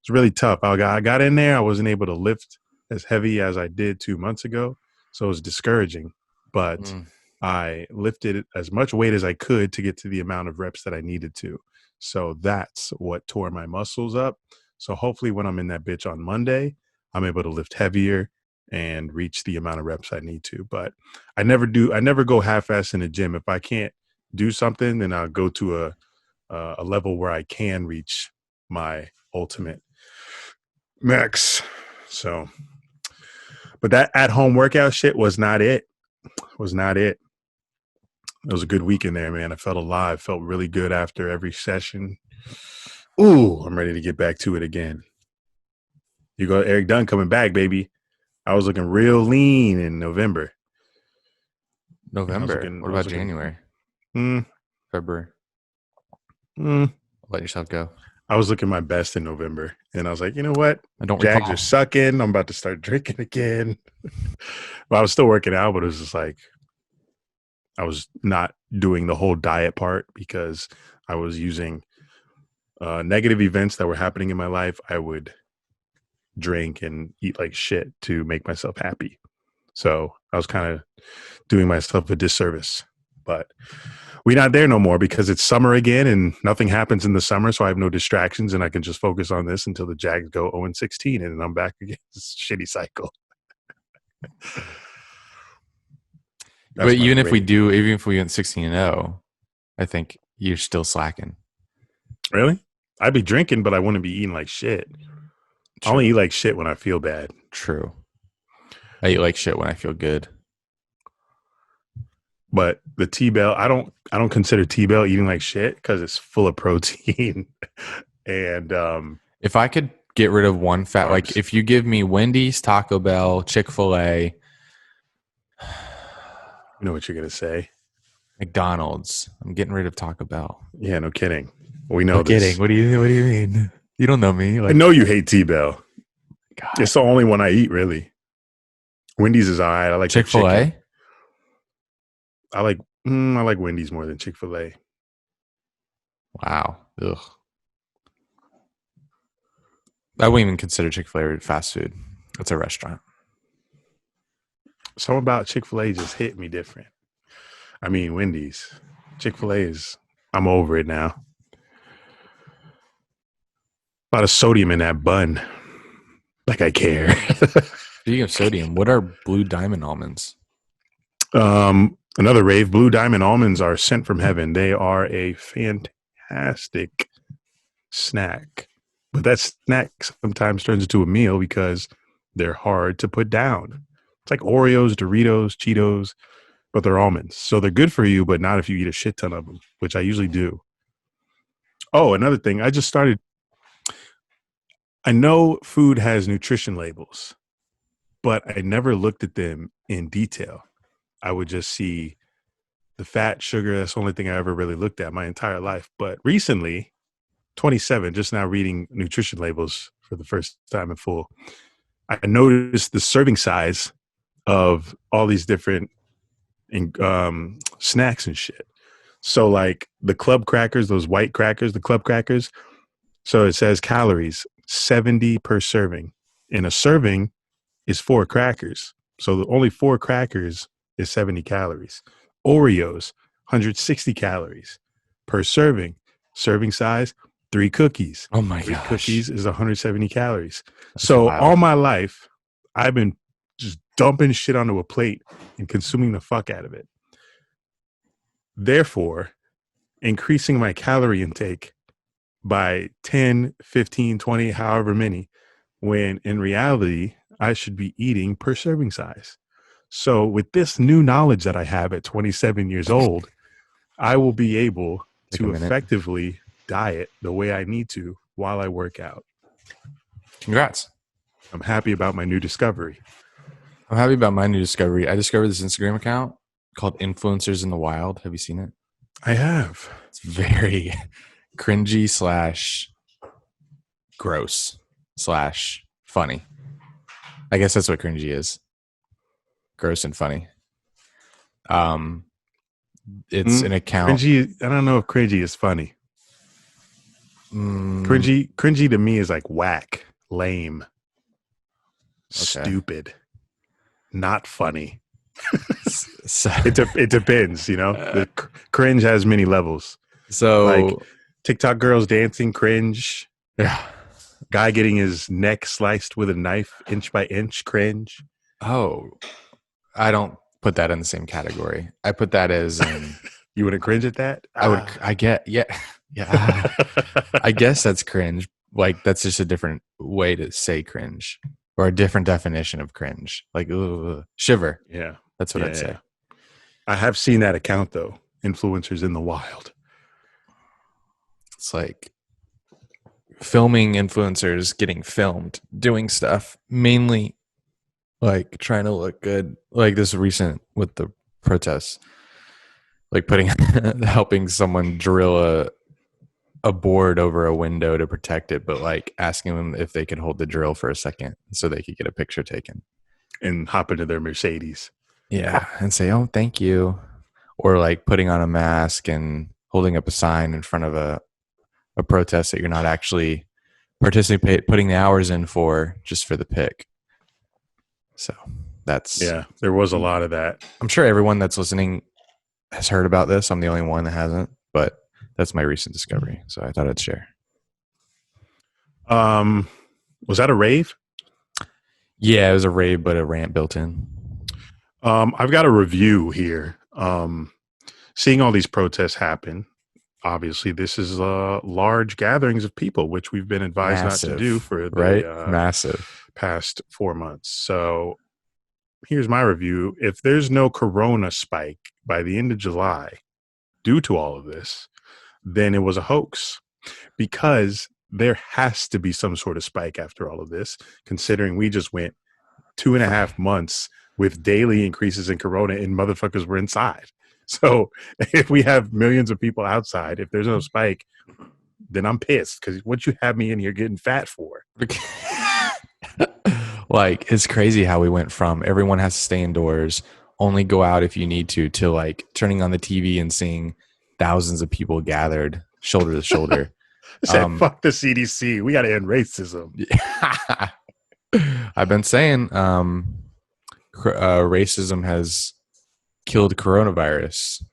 It's really tough. I got in there. I wasn't able to lift as heavy as I did 2 months ago. So it was discouraging. But I lifted as much weight as I could to get to the amount of reps that I needed to. So that's what tore my muscles up. So hopefully when I'm in that bitch on Monday, I'm able to lift heavier and reach the amount of reps I need to. But I never go half-ass in the gym. If I can't do something, then I'll go to a level where I can reach my ultimate max. So, but that at-home workout shit was not it. It was a good week in there, man. I felt alive, felt really good after every session. Ooh, I'm ready to get back to it again. You go, Eric Dunn coming back, baby. I was looking real lean in November. What about January? February? Let yourself go. I was looking my best in November, and I was like, you know what? I don't Jags recall. are sucking. I'm about to start drinking again. Well, I was still working out, but it was just like I was not doing the whole diet part because I was using negative events that were happening in my life. I would drink and eat like shit to make myself happy. So I was kind of doing myself a disservice, but we're not there no more because it's summer again and nothing happens in the summer. So I have no distractions and I can just focus on this until the Jags go 0-16 and then I'm back again. It's a shitty cycle. But even if we went 16-0, I think you're still slacking. Really? I'd be drinking, but I wouldn't be eating like shit. I only eat like shit when I feel bad. True. I eat like shit when I feel good. But the T-Bell, I don't consider T-Bell eating like shit because it's full of protein. And if I could get rid of one fat, carbs. like if you give me Wendy's, Taco Bell, Chick-fil-A, you know what you're gonna say. McDonald's, I'm getting rid of Taco Bell. Yeah, no kidding. We know no this. Kidding. What do you mean? You don't know me. I know you hate T-Bell. God. It's the only one I eat, really. Wendy's is all right. I like Chick-fil-A. I like Wendy's more than Chick-fil-A. Wow. Ugh. I wouldn't even consider Chick-fil-A fast food. It's a restaurant. Something about Chick-fil-A just hit me different. I mean, Wendy's. Chick-fil-A I'm over it now. A lot of sodium in that bun. Like I care. Speaking of sodium, what are Blue Diamond almonds? Another rave. Blue Diamond almonds are sent from heaven. They are a fantastic snack. But that snack sometimes turns into a meal because they're hard to put down. It's like Oreos, Doritos, Cheetos, but they're almonds. So they're good for you, but not if you eat a shit ton of them, which I usually do. Oh, another thing. I know food has nutrition labels, but I never looked at them in detail. I would just see the fat, sugar. That's the only thing I ever really looked at my entire life. But recently, 27, just now reading nutrition labels for the first time in full, I noticed the serving size of all these different snacks and shit. So like the club crackers, those white crackers, the club crackers. So it says calories, 70 per serving. And a serving is 4 crackers. So only 4 crackers is 70 calories. Oreos, 160 calories per serving. Serving size, 3 cookies. Oh my 3 gosh. cookies is 170 calories. That's so wild. all my life, I've been just dumping shit onto a plate and consuming the fuck out of it. Therefore, increasing my calorie intake by 10, 15, 20, however many, when in reality, I should be eating per serving size. So with this new knowledge that I have at 27 years old, I will be able to effectively diet the way I need to while I work out. Congrats. I'm happy about my new discovery. I'm happy about my new discovery. I discovered this Instagram account called Influencers in the Wild. Have you seen it? I have. It's very cringy / gross / funny. I guess that's what cringy is. Gross and funny. It's an account. Cringy. I don't know if cringy is funny. Cringy to me is like whack, lame, stupid, not funny. So, it depends, you know. The cringe has many levels. So like TikTok girls dancing, cringe. Yeah. Guy getting his neck sliced with a knife, inch by inch, cringe. Oh, I don't put that in the same category. I put that as you wouldn't cringe at that? I guess that's cringe. Like that's just a different way to say cringe or a different definition of cringe. Like shiver. Yeah. That's what I'd say. I have seen that account though. Influencers in the Wild. It's like filming influencers getting filmed doing stuff, mainly like trying to look good. Like this recent with the protests, like helping someone drill a board over a window to protect it, but like asking them if they could hold the drill for a second so they could get a picture taken and hop into their Mercedes. Yeah. And say, oh, thank you. Or like putting on a mask and holding up a sign in front of a protest that you're not actually putting the hours in for, just for the pic. So there was a lot of that. I'm sure everyone that's listening has heard about this. I'm the only one that hasn't, but that's my recent discovery. So I thought I'd share. Was that a rave? Yeah, it was a rave, but a rant built in. I've got a review here. Seeing all these protests happen, obviously this is large gatherings of people, which we've been advised not to do for the massive past 4 months. So here's my review. If there's no corona spike by the end of July due to all of this, then it was a hoax, because there has to be some sort of spike after all of this, considering we just went 2.5 months with daily increases in corona and motherfuckers were inside. So if we have millions of people outside, if there's no spike, then I'm pissed, because what you have me in here getting fat for? Like, it's crazy how we went from everyone has to stay indoors, only go out if you need to like turning on the TV and seeing thousands of people gathered shoulder to shoulder. Said, fuck the CDC. We got to end racism. I've been saying racism has killed coronavirus.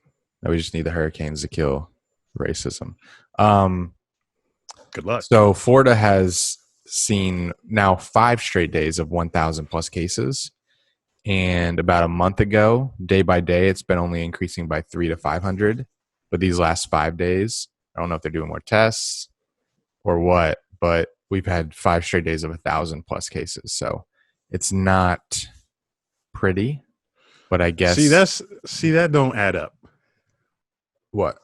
Now we just need the hurricanes to kill racism. Good luck. So Florida has seen now 5 straight days of 1,000 plus cases. And about a month ago, day by day, it's been only increasing by 300 to 500. But these last 5 days, I don't know if they're doing more tests or what, but we've had 5 straight days of 1,000 plus cases. So it's not pretty, but I guess that don't add up. What?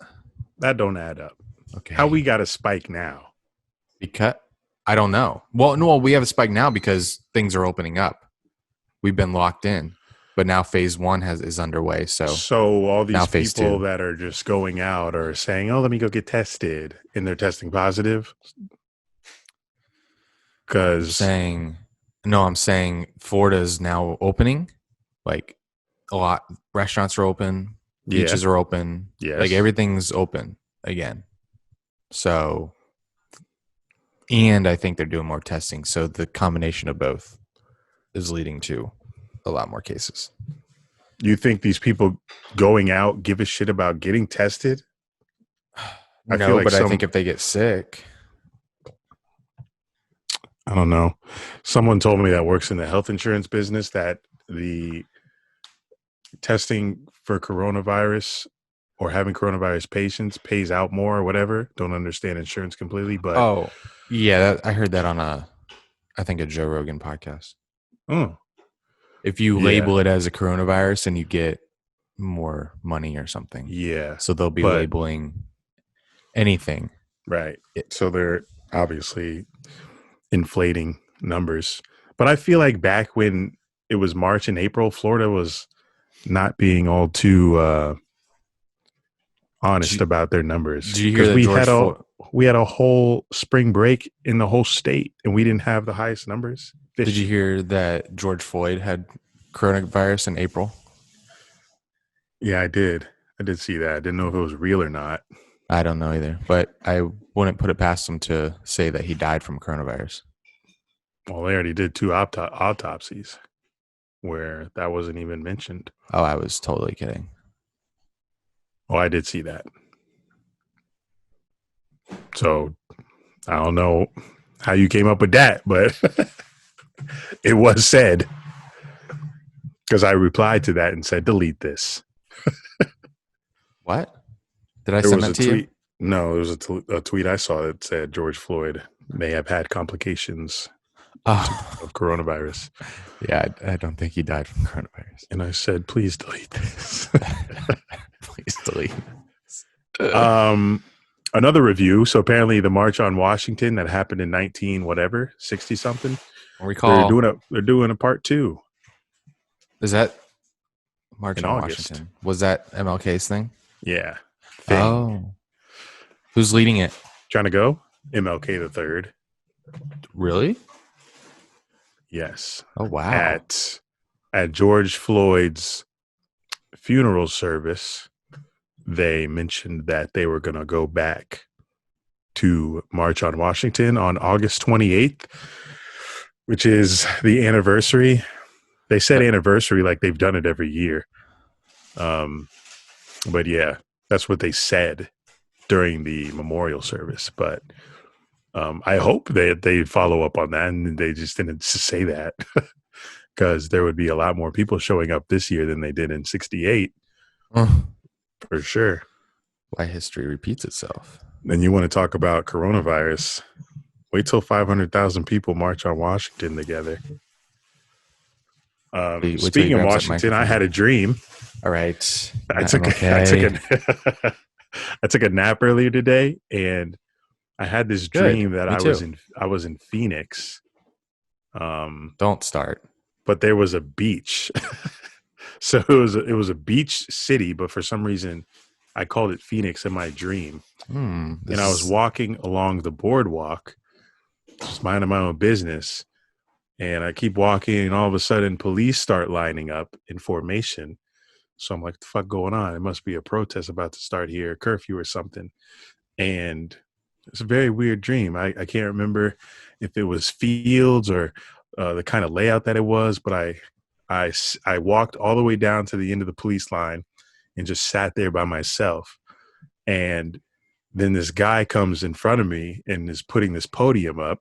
That don't add up. Okay. How we got a spike now? Because I don't know. Well, no, we have a spike now because things are opening up. We've been locked in, but now phase 1 is underway. So all these people 2. that are just going out are saying, "Oh, let me go get tested," and they're testing positive. I'm saying Florida is now opening. Like a lot, restaurants are open, beaches are open. Yes. Like everything's open again. So, and I think they're doing more testing. So the combination of both is leading to a lot more cases. You think these people going out give a shit about getting tested? I think if they get sick, I don't know. Someone told me that works in the health insurance business that the testing for coronavirus or having coronavirus patients pays out more or whatever. Don't understand insurance completely, but I heard that on a Joe Rogan podcast. Oh, if you label it as a coronavirus, then you get more money or something. Yeah. So they'll be labeling anything. Right. So they're obviously inflating numbers. But I feel like back when it was March and April, Florida was not being all too honest about their numbers. Did you hear that we had a whole spring break in the whole state, and we didn't have the highest numbers. Did you hear that George Floyd had coronavirus in April? Yeah, I did. I did see that. I didn't know if it was real or not. I don't know either, but I wouldn't put it past him to say that he died from coronavirus. Well, they already did 2 autopsies where that wasn't even mentioned. Oh, I was totally kidding. Oh, I did see that. So I don't know how you came up with that, but it was said, because I replied to that and said, delete this. What? Did I send that to you? No, it was a tweet I saw that said George Floyd may have had complications of coronavirus. Yeah, I don't think he died from coronavirus. And I said, please delete this. Please delete this. Another review. So apparently the March on Washington that happened in 60 something. Recall. They're doing a part 2. Is that March in on August. Washington? Was that MLK's thing? Yeah. Oh. Who's leading it? Trying to go? MLK the third. Really? Yes. Oh, wow. At George Floyd's funeral service, they mentioned that they were going to go back to March on Washington on August 28th, which is the anniversary. They said anniversary like they've done it every year. But yeah, that's what they said during the memorial service. But I hope that they follow up on that, and they just didn't say that, because there would be a lot more people showing up this year than they did in 68. For sure. Why history repeats itself. Then you want to talk about coronavirus. Wait till 500,000 people march on Washington together. Speaking of Washington, I had a dream. All right. I took a nap earlier today, and I had this dream that I was in Phoenix. Don't start. But there was a beach. So it was a beach city, but for some reason I called it Phoenix in my dream. And I was walking along the boardwalk, just minding my own business. And I keep walking, and all of a sudden police start lining up in formation. So I'm like, what the fuck going on? It must be a protest about to start here, a curfew or something. And it's a very weird dream. I can't remember if it was fields or the kind of layout that it was, but I walked all the way down to the end of the police line and just sat there by myself. And then this guy comes in front of me and is putting this podium up,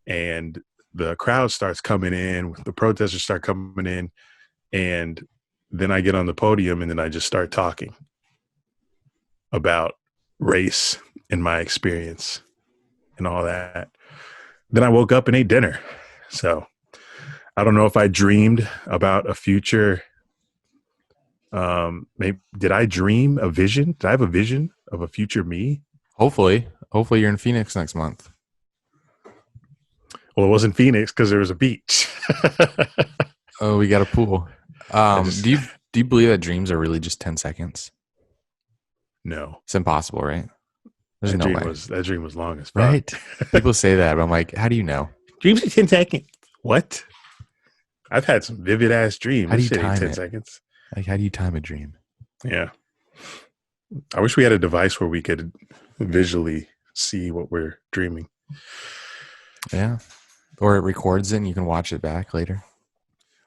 and the crowd starts coming in, the protesters start coming in, and then I get on the podium, and then I just start talking about race and my experience and all that. Then I woke up and ate dinner. So I don't know if I dreamed about a future. Maybe did I dream a vision? Did I have a vision of a future me? Hopefully you're in Phoenix next month. Well, it wasn't Phoenix because there was a beach. Oh, we got a pool. Do you believe that dreams are really just 10 seconds? No, it's impossible, right? There's no way. That dream was long as fuck. Right? People say that, but I'm like, how do you know? Dreams are 10 seconds. What? I've had some vivid ass dreams. How do you time 10 it? seconds. Like, how do you time a dream? Yeah. I wish we had a device where we could visually see what we're dreaming. Yeah. Or it records it and you can watch it back later.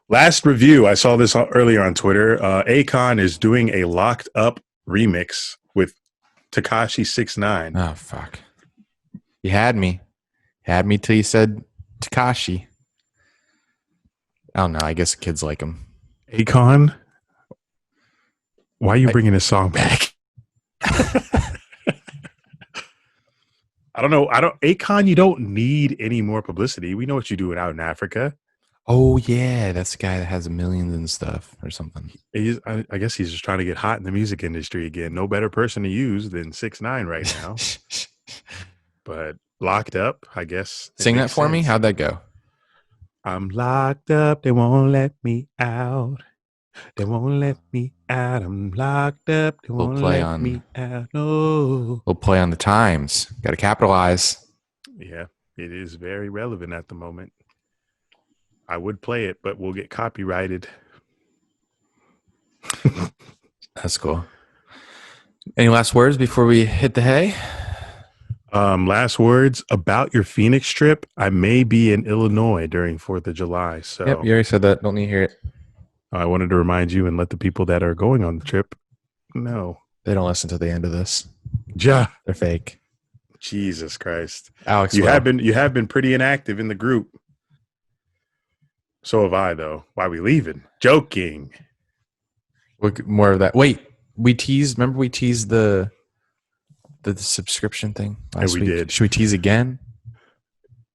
Last review. I saw this earlier on Twitter. Akon is doing a Locked Up remix with Tekashi 6ix9ine. Oh, fuck. You had me. Had me till you said Tekashi. I don't know. I guess kids like him. Akon? Why are you bringing this song back? I don't know. Akon, you don't need any more publicity. We know what you're doing out in Africa. Oh, yeah. That's the guy that has millions and stuff or something. I guess he's just trying to get hot in the music industry again. No better person to use than 6ix9ine right now. But Locked up, I guess. Sing that for me. Sense. How'd that go? I'm locked up. They won't let me out. They won't let me out. I'm locked up. They won't let me out. No. We'll play on the times. Got to capitalize. Yeah, it is very relevant at the moment. I would play it, but we'll get copyrighted. That's cool. Any last words before we hit the hay? Last words about your Phoenix trip. I may be in Illinois during 4th of July. So Yep, you already said that. Don't need to hear it. I wanted to remind you and let the people that are going on the trip know. They don't listen to the end of this. Ja. They're fake. Jesus Christ. Alex, you have been pretty inactive in the group. So have I, though. Why are we leaving? Joking. More of that. Wait, we teased the subscription thing last week. Did. Should we tease again?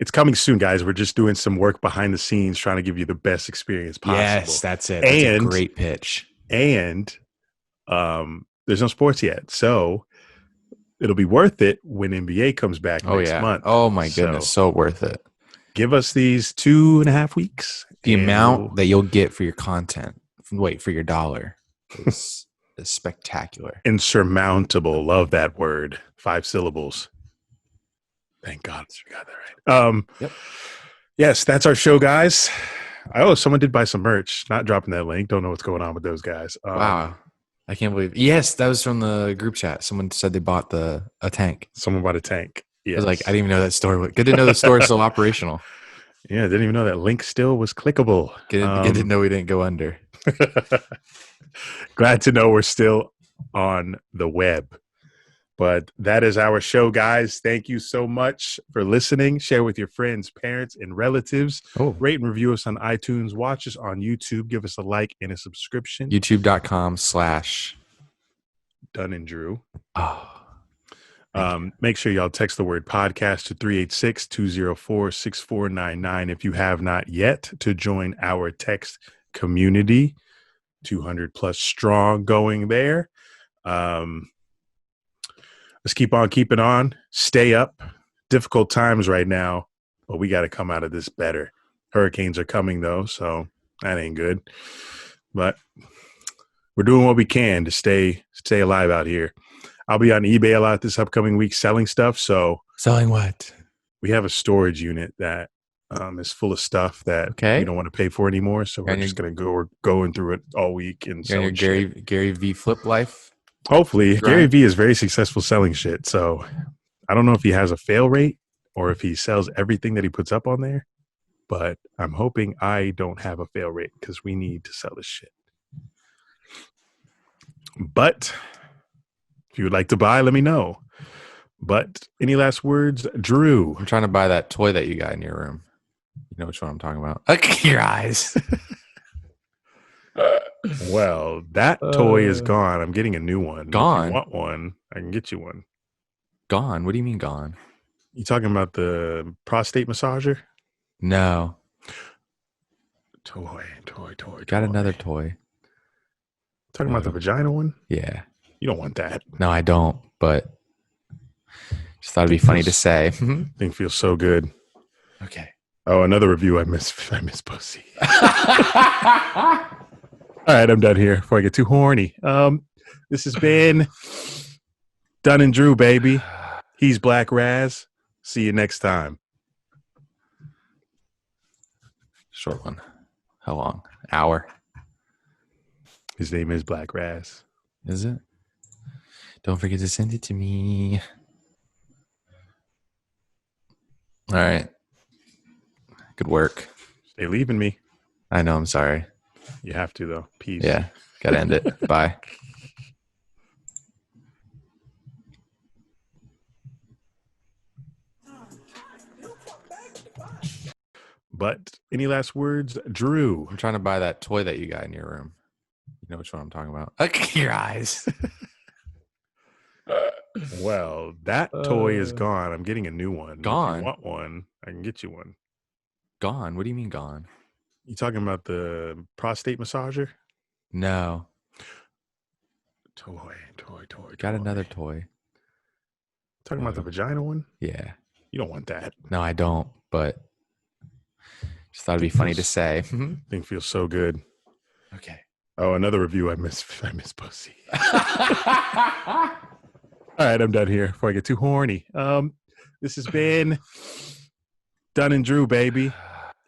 It's coming soon, guys. We're just doing some work behind the scenes, trying to give you the best experience possible. Yes, that's it. That's a great pitch. And there's no sports yet, so it'll be worth it when NBA comes back next month. Oh my goodness, so worth it. Give us these 2.5 weeks. The amount that you'll get for your content, for your dollar, is spectacular. Insurmountable. Love that word. 5 syllables. Thank God we got that right. Yep. Yes, that's our show, guys. Someone did buy some merch. Not dropping that link. Don't know what's going on with those guys. Wow. I can't believe. Yes, that was from the group chat. Someone said they bought a tank. Someone bought a tank. Yes. I was like, I didn't even know that store. Good to know the store is still operational. Yeah, didn't even know that link still was clickable. Good to know we didn't go under. Glad to know we're still on the web. But that is our show, guys. Thank you so much for listening. Share with your friends, parents, and relatives. Rate and review us on iTunes. Watch us on YouTube. Give us a like and a subscription. YouTube.com/ Dunn and Drew. Oh. Make sure y'all text the word podcast to 386-204-6499 if you have not yet to join our text community. 200 plus strong going there. Let's keep on keeping on. Stay up. Difficult times right now, but we got to come out of this better. Hurricanes are coming, though, so that ain't good. But we're doing what we can to stay alive out here. I'll be on eBay a lot this upcoming week selling stuff. So selling what? We have a storage unit that is full of stuff that we don't want to pay for anymore. So we're just going to go. We're going through it all week and selling shit. Gary V flip life. Hopefully, Gary V is very successful selling shit. So I don't know if he has a fail rate or if he sells everything that he puts up on there. But I'm hoping I don't have a fail rate because we need to sell this shit. But if you would like to buy, let me know. But any last words, Drew? I'm trying to buy that toy that you got in your room. You know which one I'm talking about. Look at your eyes. Well, that toy is gone. I'm getting a new one. Gone? If you want one, I can get you one. Gone? What do you mean gone? You talking about the prostate massager? No. Toy. Got another toy. Talking about the vagina one? Yeah. You don't want that. No, I don't, but just thought it'd be funny to say. Thing feels so good. Okay. Oh, another review. I miss pussy. All right, I'm done here before I get too horny. This has been Dunn and Drew, baby. He's Black Raz. See you next time. Short one. How long? Hour. His name is Black Raz. Is it? Don't forget to send it to me. All right. Good work. Stay leaving me. I know. I'm sorry. You have to, though. Peace. Yeah. Got to end it. Bye. But any last words, Drew? I'm trying to buy that toy that you got in your room. You know which one I'm talking about. Look at your eyes. Well, that toy is gone. I'm getting a new one. Gone? If you want one, I can get you one. Gone? What do you mean gone? You talking about the prostate massager? No. Toy. Got another toy. Talking about the vagina one? Yeah. You don't want that. No, I don't. But just thought it'd be funny to say. Thing feels so good. Okay. Oh, another review. I miss pussy. All right, I'm done here before I get too horny. This has been Dunn and Drew, baby.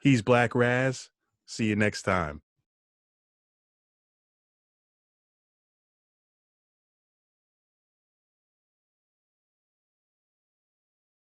He's Black Raz. See you next time.